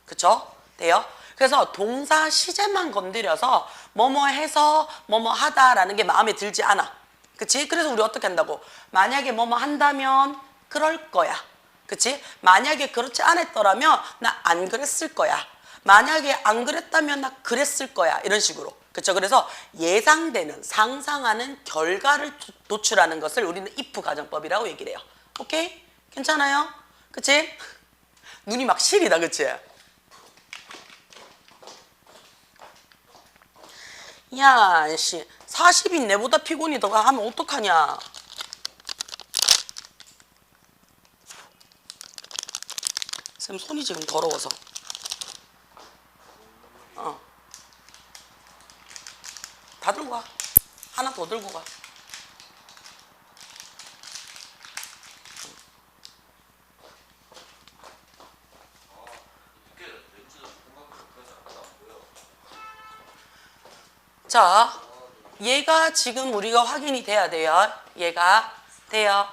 그렇죠? 돼요? 그래서 동사, 시제만 건드려서 뭐뭐 해서 뭐뭐 하다라는 게 마음에 들지 않아. 그치? 그래서 우리 어떻게 한다고? 만약에 뭐뭐 한다면 그럴 거야. 그치? 만약에 그렇지 않았더라면 나 안 그랬을 거야. 만약에 안 그랬다면 나 그랬을 거야. 이런 식으로. 그쵸? 그래서 예상되는, 상상하는 결과를 도출하는 것을 우리는 if 가정법이라고 얘기를 해요. 오케이? 괜찮아요? 그치? 눈이 막 시리다. 그치? 야, 씨. 40인 내보다 피곤이 더 하면 어떡하냐? 쌤 손이 지금 더러워서. 다 들고 가. 하나 더 들고 가. 자, 얘가 지금 우리가 확인이 돼야 돼요. 얘가 돼요.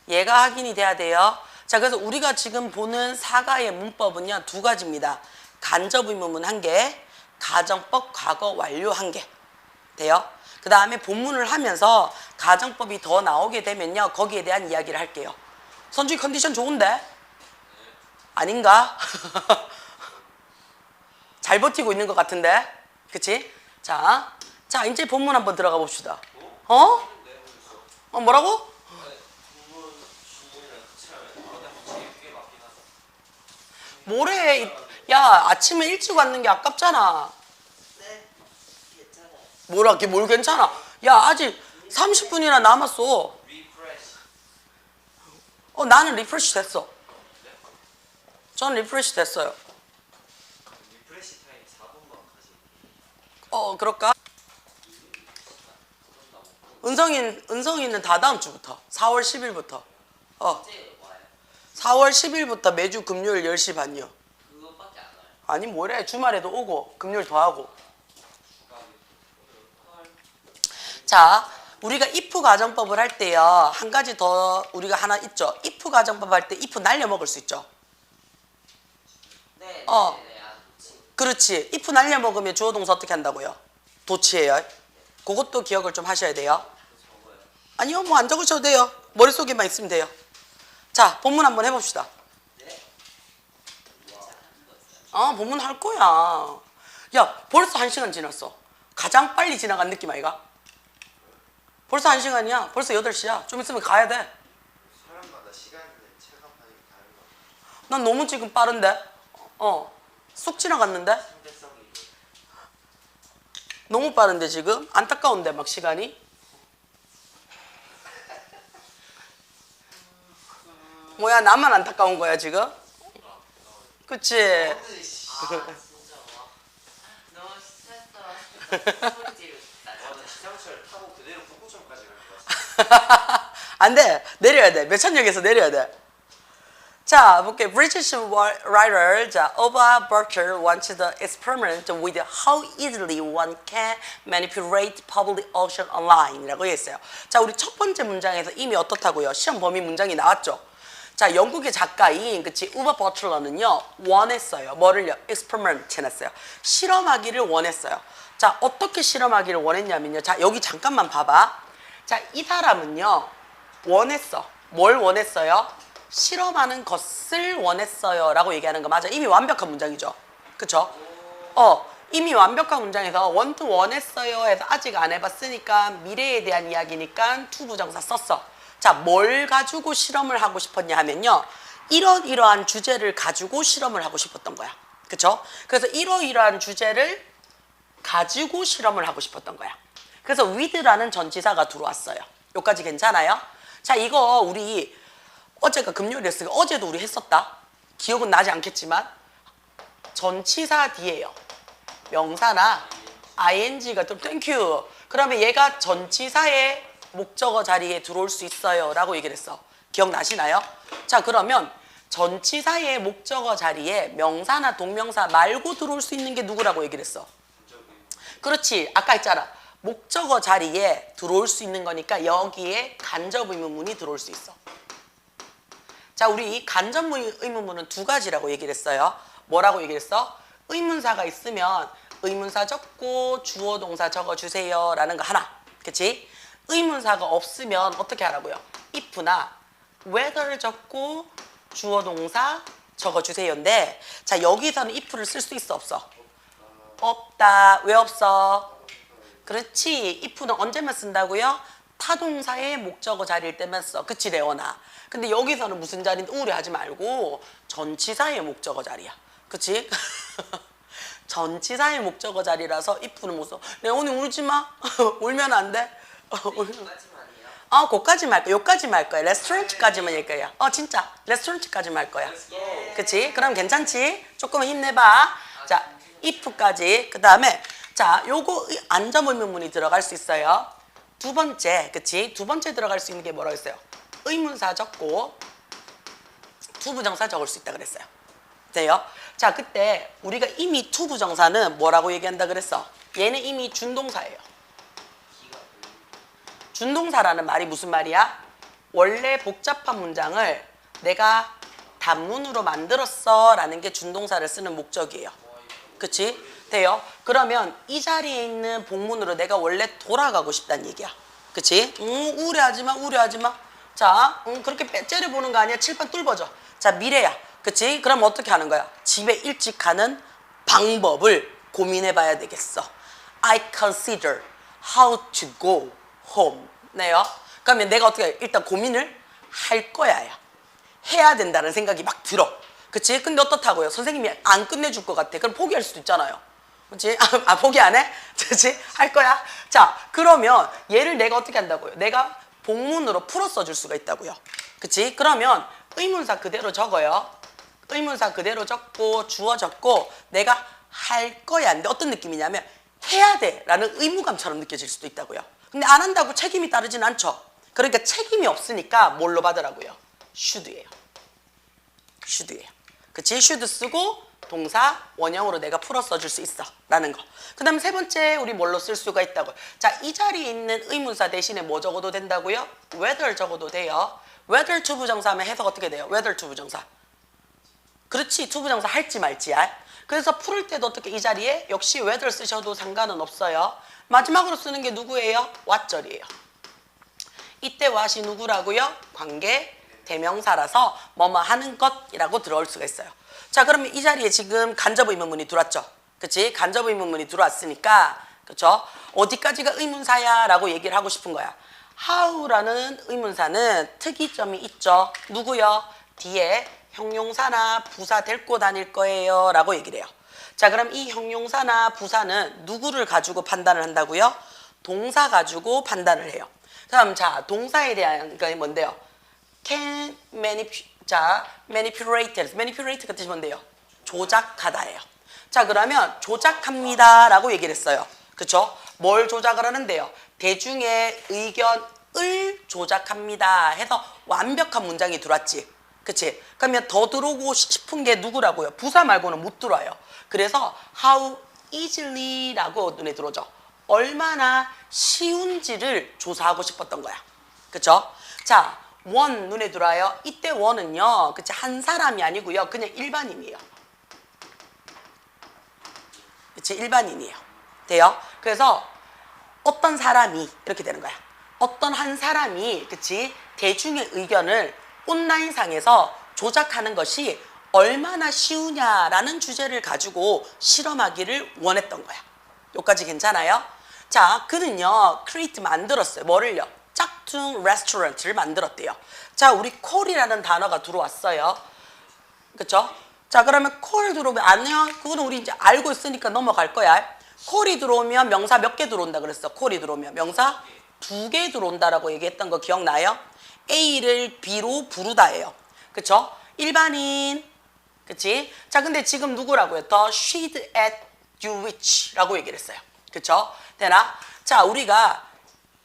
얘가 확인이 돼야 돼요. 자, 그래서 우리가 지금 보는 사가의 문법은요, 두 가지입니다. 간접 의문문 1개, 가정법 과거 완료 1개. 돼요? 그 다음에 본문을 하면서 가정법이 더 나오게 되면요, 거기에 대한 이야기를 할게요. 선주희 컨디션 좋은데? 아닌가? 잘 버티고 있는 것 같은데? 그치? 자, 이제 본문 한번 들어가 봅시다. 뭐라고? 뭐래? 야, 아침에 일찍 왔는 게 아깝잖아. 네, 괜찮아요. 뭘 괜찮아? 야, 아직 30분이나 남았어. 리프레시. 나는 리프레시 됐어. 저는 리프레시 됐어요. 리프레시 타임 4분만 가지. 그럴까? 은성이는 다 다음 주부터. 4월 10일부터. 언제 와요? 4월 10일부터 매주 금요일 10시 반이요. 그거밖에 안 와요. 아니 뭐래, 주말에도 오고 금요일 더 하고. 자, 우리가 if 가정법을 할 때요, 한 가지 더 우리가 하나 있죠. if 가정법 할 때 if 날려 먹을 수 있죠. 네, 네, 어. 네, 아, 그치. 그렇지. if 날려 먹으면 주어 동사 어떻게 한다고요? 도치예요. 그것도 기억을 좀 하셔야 돼요. 적어요. 아니요, 뭐 안 적으셔도 돼요. 머릿속에만 있으면 돼요. 자, 본문 한번 해봅시다. 네? 본문 할 거야. 야, 벌써 1시간 지났어. 가장 빨리 지나간 느낌 아이가? 벌써 1시간이야. 벌써 8시야. 좀 있으면 가야 돼. 사람마다 시간을 체감하는 게 다른 거 같아요. 난 너무 지금 빠른데? 쑥 지나갔는데? 상대성이 너무 빠른데 지금? 안타까운데 막 시간이? 뭐야, 나만 안타까운 거야 지금? 그치? 아 진짜 와 너무 스트레스다. 소리 지르고 싶다. 지하철 타고 그대로 북구청까지 갈 것 같습니다. 안 돼. 내려야 돼. 매천역에서 내려야 돼. 자, 볼게. British writer Ova Burcher wanted the experiment with how easily one can manipulate public auction online이라고 했어요. 자, 우리 첫 번째 문장에서 이미 어떻다고요? 시험 범위 문장이 나왔죠. 자, 영국의 작가인 그치 우바 버틀러는요 원했어요. 뭐를요? experiment 해놨어요. 실험하기를 원했어요. 자, 어떻게 실험하기를 원했냐면요. 자, 여기 잠깐만 봐봐. 자, 이 사람은요 원했어. 뭘 원했어요? 실험하는 것을 원했어요 라고 얘기하는 거 맞아. 이미 완벽한 문장이죠. 그쵸? 이미 완벽한 문장에서 want 원했어요 해서 아직 안 해봤으니까 미래에 대한 이야기니까 to 부정사 썼어. 자, 뭘 가지고 실험을 하고 싶었냐 하면요. 이러이러한 주제를 가지고 실험을 하고 싶었던 거야. 그쵸? 그래서 이러이러한 주제를 가지고 실험을 하고 싶었던 거야. 그래서 with라는 전치사가 들어왔어요. 여기까지 괜찮아요? 자, 이거 우리 어제가 금요일이었으니까 어제도 우리 했었다. 기억은 나지 않겠지만 전치사 뒤에요. 명사나 ing가 좀 땡큐. 그러면 얘가 전치사의 목적어 자리에 들어올 수 있어요 라고 얘기를 했어. 기억나시나요? 자, 그러면 전치사의 목적어 자리에 명사나 동명사 말고 들어올 수 있는 게 누구라고 얘기를 했어? 그렇지. 아까 했잖아. 목적어 자리에 들어올 수 있는 거니까 여기에 간접 의문문이 들어올 수 있어. 자, 우리 간접 의문문은 두 가지라고 얘기를 했어요. 뭐라고 얘기를 했어? 의문사가 있으면 의문사 적고 주어 동사 적어주세요 라는 거 하나. 그치? 의문사가 없으면 어떻게 하라고요? if나 whether를 적고 주어 동사 적어주세요인데, 자, 여기서는 if를 쓸 수 있어 없어? 없다. 왜 없어? 그렇지. if는 언제만 쓴다고요? 타동사의 목적어 자리일 때만 써. 그치, 레오나? 근데 여기서는 무슨 자리인데 우려하지 말고 전치사의 목적어 자리야. 그치? 전치사의 목적어 자리라서 if는 못 써. 레오니 울지 마. 울면 안 돼. 거기까지만 할 거야. 여기까지만 할 거야. 레스토랑까지만 할 거야. 진짜. 레스토랑까지만 할 거야. 그치? 그럼 괜찮지? 조금만 힘내봐. 자, if까지. 그 다음에 자, 요거 안점 의문문이 들어갈 수 있어요. 두 번째, 그치? 두 번째 들어갈 수 있는 게 뭐라고 했어요? 의문사 적고 to 부정사 적을 수 있다 그랬어요. 돼요? 자, 그때 우리가 이미 to 부정사는 뭐라고 얘기한다 그랬어? 얘는 이미 준동사예요. 준동사라는 말이 무슨 말이야? 원래 복잡한 문장을 내가 단문으로 만들었어 라는 게 준동사를 쓰는 목적이에요. 그치? 돼요? 그러면 이 자리에 있는 복문으로 내가 원래 돌아가고 싶다는 얘기야. 그치? 우려하지 마, 우려하지 마. 자, 그렇게 째려보는 거 아니야. 칠판 뚫어져. 자, 미래야. 그치? 그럼 어떻게 하는 거야? 집에 일찍 가는 방법을 고민해 봐야 되겠어. I consider how to go home. 네요. 그러면 내가 어떻게 해? 일단 고민을 할 거야야. 해야 된다는 생각이 막 들어. 그치? 근데 어떻다고요? 선생님이 안 끝내줄 것 같아. 그럼 포기할 수도 있잖아요. 그치? 포기 안 해? 그치? 할 거야? 자, 그러면 얘를 내가 어떻게 한다고요? 내가 복문으로 풀어 써줄 수가 있다고요. 그치? 그러면 의문사 그대로 적어요. 의문사 그대로 적고 주어 적고 내가 할 거야. 근데 어떤 느낌이냐면 해야 돼 라는 의무감처럼 느껴질 수도 있다고요. 근데 안 한다고 책임이 따르진 않죠. 그러니까 책임이 없으니까 뭘로 받으라고요? should예요. should예요. 그치? should 쓰고 동사 원형으로 내가 풀어 써줄 수 있어 라는 거. 그 다음 세 번째 우리 뭘로 쓸 수가 있다고요? 자, 이 자리에 있는 의문사 대신에 뭐 적어도 된다고요? whether 적어도 돼요. whether to 부정사 하면 해석 어떻게 돼요? whether to 부정사. 그렇지. to 부정사 할지 말지야. 그래서 풀을 때도 어떻게 이 자리에 역시 whether 쓰셔도 상관은 없어요. 마지막으로 쓰는 게 누구예요? what절이에요. 이때 what이 누구라고요? 관계 대명사라서 뭐뭐 하는 것이라고 들어올 수가 있어요. 자, 그러면 이 자리에 지금 간접 의문문이 들어왔죠. 그치? 간접 의문문이 들어왔으니까, 그쵸? 어디까지가 의문사야? 라고 얘기를 하고 싶은 거야. how라는 의문사는 특이점이 있죠. 누구요? 뒤에 형용사나 부사 데리고 다닐 거예요. 라고 얘기를 해요. 자, 그럼 이 형용사나 부사는 누구를 가지고 판단을 한다고요? 동사 가지고 판단을 해요. 그럼 자, 동사에 대한 게 뭔데요? can manipulate. manipulate가 뜻이 뭔데요? 조작하다예요. 자, 그러면 조작합니다 라고 얘기를 했어요. 그쵸? 뭘 조작을 하는데요? 대중의 의견을 조작합니다 해서 완벽한 문장이 들어왔지. 그치? 그러면 더 들어오고 싶은 게 누구라고요? 부사 말고는 못 들어와요. 그래서 how easily라고 눈에 들어오죠. 얼마나 쉬운지를 조사하고 싶었던 거야. 그쵸? 자, 원 눈에 들어와요. 이때 원은요, 그치? 한 사람이 아니고요. 그냥 일반인이에요. 그치? 일반인이에요. 돼요? 그래서 어떤 사람이 이렇게 되는 거야. 어떤 한 사람이, 그치? 대중의 의견을 온라인상에서 조작하는 것이 얼마나 쉬우냐라는 주제를 가지고 실험하기를 원했던 거야. 여기까지 괜찮아요? 자, 그는요, create 만들었어요. 뭐를요? 짝퉁 레스토랑트를 만들었대요. 자, 우리 콜이라는 단어가 들어왔어요. 그쵸? 자, 그러면 콜 들어오면 아니야. 그거는 우리 이제 알고 있으니까 넘어갈 거야. 콜이 들어오면 명사 몇 개 들어온다 그랬어. 콜이 들어오면 명사 2개 들어온다라고 얘기했던 거 기억나요? A를 B로 부르다예요. 그쵸? 일반인. 그치? 자, 근데 지금 누구라고요? The she'd at Dulwich라고 얘기를 했어요. 그쵸? 되나? 자, 우리가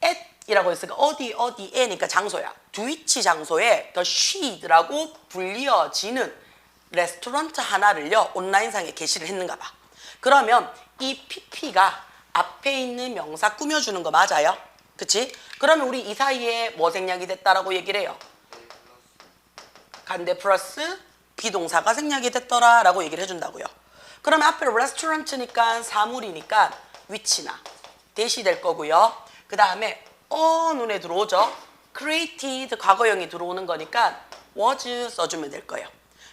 at 이라고 했으니까 어디에니까 장소야. Dulwich 장소에 The she'd라고 불리어지는 레스토랑트 하나를요, 온라인상에 게시를 했는가 봐. 그러면 이 PP가 앞에 있는 명사 꾸며주는 거 맞아요? 그치? 그러면 우리 이 사이에 뭐 생략이 됐다라고 얘기를 해요? 간대 플러스 비동사가 생략이 됐더라 라고 얘기를 해준다고요. 그러면 앞에 레스토랑트니까 사물이니까 위치나 대시 될 거고요. 그 다음에 눈에 들어오죠. created 과거형이 들어오는 거니까 was 써주면 될 거예요.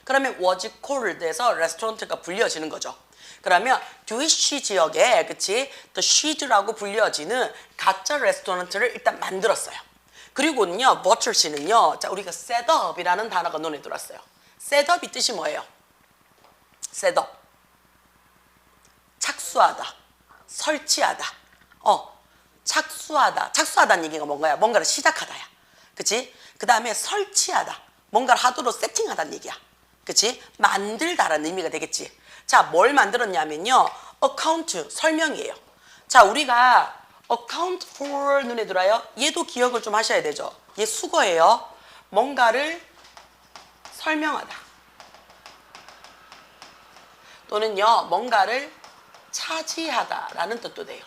그러면 was called에서 레스토랑트가 불려지는 거죠. 그러면 듀이시 지역에, 그치? The she'd라고 불려지는 가짜 레스토랑트를 일단 만들었어요. 그리고는요, 버철 씨는요, 자, 우리가 셋업이라는 단어가 눈에 들어왔어요. 셋업이 뜻이 뭐예요? 셋업. 착수하다. 설치하다. 착수하다. 착수하다는 얘기가 뭔가요? 뭔가를 시작하다야. 그치? 그 다음에 설치하다. 뭔가를 하도록 세팅하다는 얘기야. 그치? 만들다라는 의미가 되겠지. 자, 뭘 만들었냐면요. account, 설명이에요. 자, 우리가 account for 눈에 들어요. 얘도 기억을 좀 하셔야 되죠. 얘 수거예요. 뭔가를 설명하다. 또는요, 뭔가를 차지하다라는 뜻도 돼요.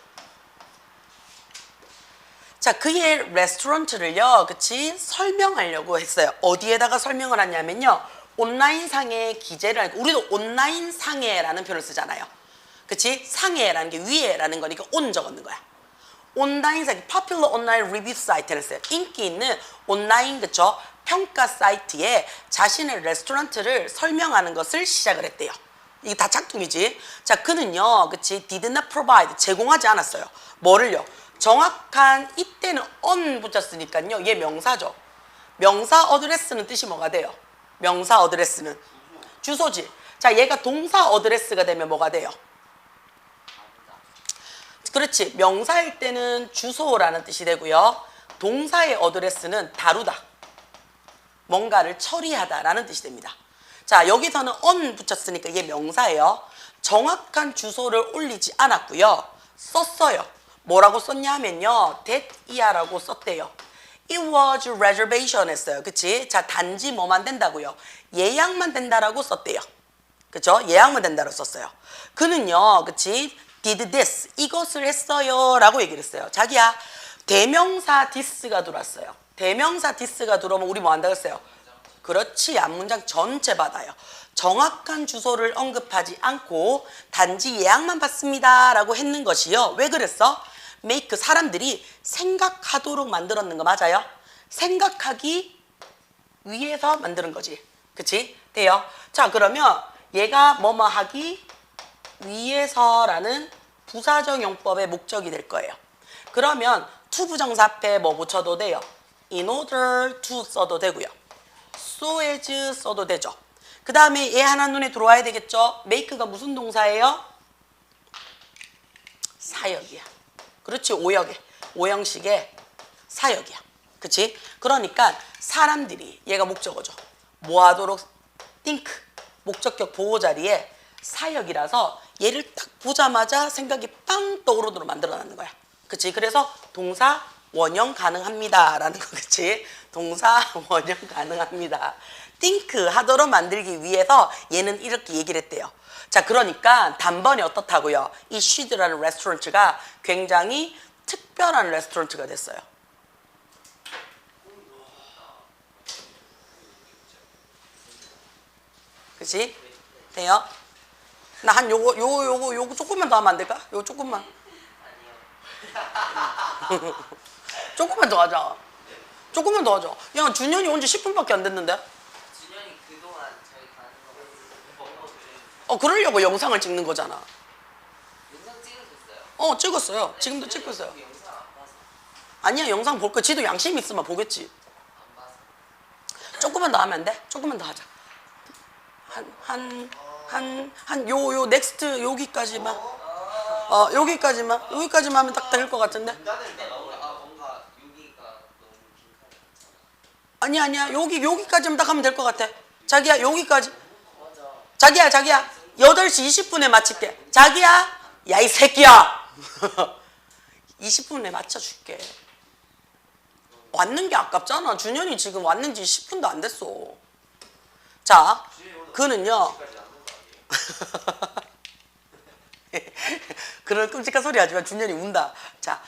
자, 그의 레스토랑트를요, 그치? 설명하려고 했어요. 어디에다가 설명을 하냐면요. 온라인상의 기재를 하니까 우리도 온라인상에라는 표현을 쓰잖아요. 그치? 상에라는 게 위에라는 거니까 온 적었는 거야. 온라인상, popular online review 사이트를 써요. 인기 있는 온라인, 그쵸? 평가 사이트에 자신의 레스토랑트를 설명하는 것을 시작을 했대요. 이게 다 작품이지. 자, 그는요, 그치? did not provide, 제공하지 않았어요. 뭐를요? 정확한, 이때는 on 붙였으니까요. 얘 명사죠. 명사 어드레스는 뜻이 뭐가 돼요? 명사 어드레스는 주소지. 자, 얘가 동사 어드레스가 되면 뭐가 돼요? 그렇지. 명사일 때는 주소라는 뜻이 되고요. 동사의 어드레스는 다루다. 뭔가를 처리하다라는 뜻이 됩니다. 자, 여기서는 on 붙였으니까 얘 명사예요. 정확한 주소를 올리지 않았고요. 썼어요. 뭐라고 썼냐면요. that 이하라고 썼대요. It was reservation 했어요. 그치? 자, 단지 뭐만 된다고요? 예약만 된다라고 썼대요. 그쵸? 예약만 된다고 썼어요. 그는요, 그치? did this, 이것을 했어요 라고 얘기를 했어요. 자기야, 대명사 this가 들어왔어요. 대명사 this가 들어오면 우리 뭐 한다고 했어요? 그렇지, 앞문장 전체 받아요. 정확한 주소를 언급하지 않고 단지 예약만 받습니다 라고 했는 것이요. 왜 그랬어? make, 사람들이 생각하도록 만들었는 거 맞아요? 생각하기 위해서 만드는 거지. 그치? 돼요? 자, 그러면 얘가 뭐뭐 하기 위해서라는 부사적 용법의 목적이 될 거예요. 그러면 to 부정사 앞에 뭐 붙여도 돼요? in order to 써도 되고요. so as 써도 되죠. 그 다음에 얘 하나 눈에 들어와야 되겠죠? make가 무슨 동사예요? 사역이야. 그렇지, 오형식의 사역이야. 그치? 그러니까 사람들이, 얘가 목적어죠. 뭐 하도록? think, 목적격 보호 자리에 사역이라서 얘를 딱 보자마자 생각이 빵 떠오르도록 만들어놨는 거야. 그치? 그래서 동사 원형 가능합니다 라는 거. 그치? 동사 원형 가능합니다. think 하도록 만들기 위해서 얘는 이렇게 얘기를 했대요. 자, 그러니까 단번에 어떻다고요? 이 쉬드라는 레스토랑트가 굉장히 특별한 레스토랑트가 됐어요. 그치? 돼요? 나 한 요거 조금만 더 하면 안 될까? 요거 조금만. 조금만 더 하자. 조금만 더 하자. 야, 준현이 온 지 10분밖에 안 됐는데? 준현이 그동안 저희 가는 거 그러려고 영상을 찍는 거잖아. 영상 찍으셨어요? 찍었어요. 지금도 찍고 있어요. 그 영상 안 봐서. 아니야, 영상 볼 거. 지도 양심 있으면 보겠지. 안 봐서. 조금만 더 하면 안 돼? 조금만 더 하자. 요 넥스트 여기까지만. 여기까지만 하면 딱 될 것 같은데? 뭔가 여기가 너무 빈칸이 많잖아. 아니야. 여기까지만 딱 하면 될 것 같아. 자기야, 여기까지. 맞아. 자기야. 8시 20분에 마칠게. 자기야. 야, 이 새끼야. 20분에 맞춰줄게. 왔는 게 아깝잖아. 준현이 지금 왔는지 10분도 안 됐어. 자, 그는요. 그런 끔찍한 소리 하지만 준현이 운다. 자,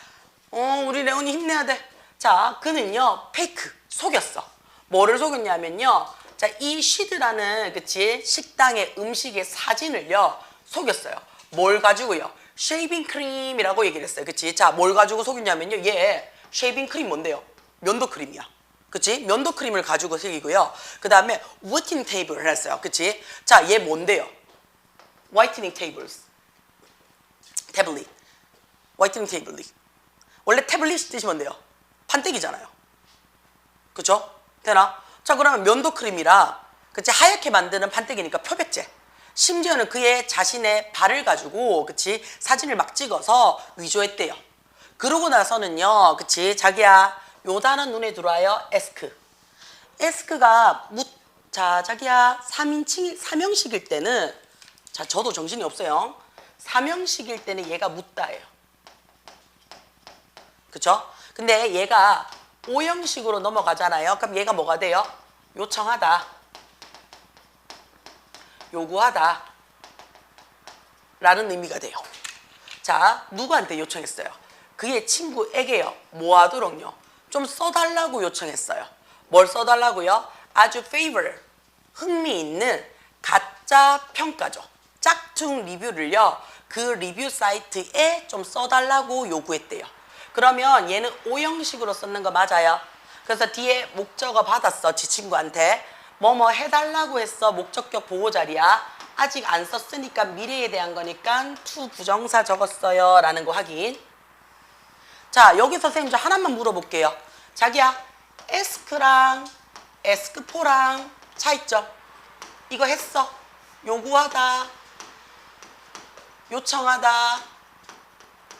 우리 레온이 힘내야 돼. 자, 그는요 페이크, 속였어. 뭐를 속였냐면요. 자, 이 쉬드라는 그치 식당의 음식의 사진을요 속였어요. 뭘 가지고요? 쉐이빙 크림이라고 얘기를 했어요. 그치? 자, 뭘 가지고 속였냐면요. 얘 쉐이빙 크림 뭔데요? 면도 크림이야. 그치? 면도 크림을 가지고 속이고요. 그 다음에 화이트닝 테이블을 했어요. 그치? 자, 얘 뭔데요? 화이트닝 테이블스. 태블릿. 화이트닝 태블릿. 원래 태블릿 뜻이 뭔데요? 판때기잖아요. 그쵸? 되나? 자, 그러면 면도 크림이라 그치? 하얗게 만드는 판때기니까 표백제. 심지어는 그의 자신의 발을 가지고 그치? 사진을 막 찍어서 위조했대요. 그러고 나서는요. 그치? 자기야, 요 단어 눈에 들어와요. 에스크. 에스크가 자, 자기야, 삼형식일 때는 자, 저도 정신이 없어요. 삼형식일 때는 얘가 묻다예요. 그쵸? 근데 얘가 오형식으로 넘어가잖아요. 그럼 얘가 뭐가 돼요? 요청하다. 요구하다. 라는 의미가 돼요. 자, 누구한테 요청했어요? 그의 친구에게요. 뭐 하도록요? 좀 써달라고 요청했어요. 뭘 써달라고요? 아주 favor, 흥미있는 가짜 평가죠. 짝퉁 리뷰를요. 그 리뷰 사이트에 좀 써달라고 요구했대요. 그러면 얘는 오형식으로 썼는 거 맞아요. 그래서 뒤에 목적어 받았어. 지 친구한테. 뭐뭐 해달라고 했어. 목적격 보호자리야. 아직 안 썼으니까 미래에 대한 거니까 to 부정사 적었어요. 라는 거 확인. 자, 여기서 선생님 저 하나만 물어볼게요. 자기야, ask랑 askfor랑 차이점. 이거 했어. 요구하다. 요청하다.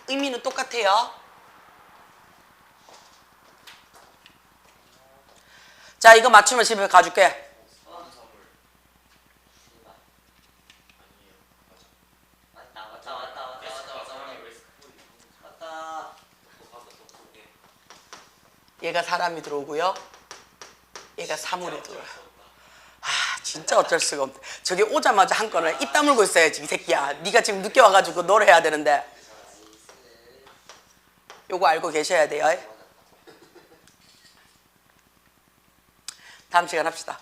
의미는 똑같아요. 자, 이거 맞추면 집에 가줄게. 얘가 사람이 들어오고요. 얘가 사물이 들어와요. 진짜 어쩔 수가 없네. 저기 오자마자 한 건을 입 다물고 있어야지. 이 새끼야. 네가 지금 늦게 와가지고 뭘 해야 되는데. 요거 알고 계셔야 돼요. 다음 시간 합시다.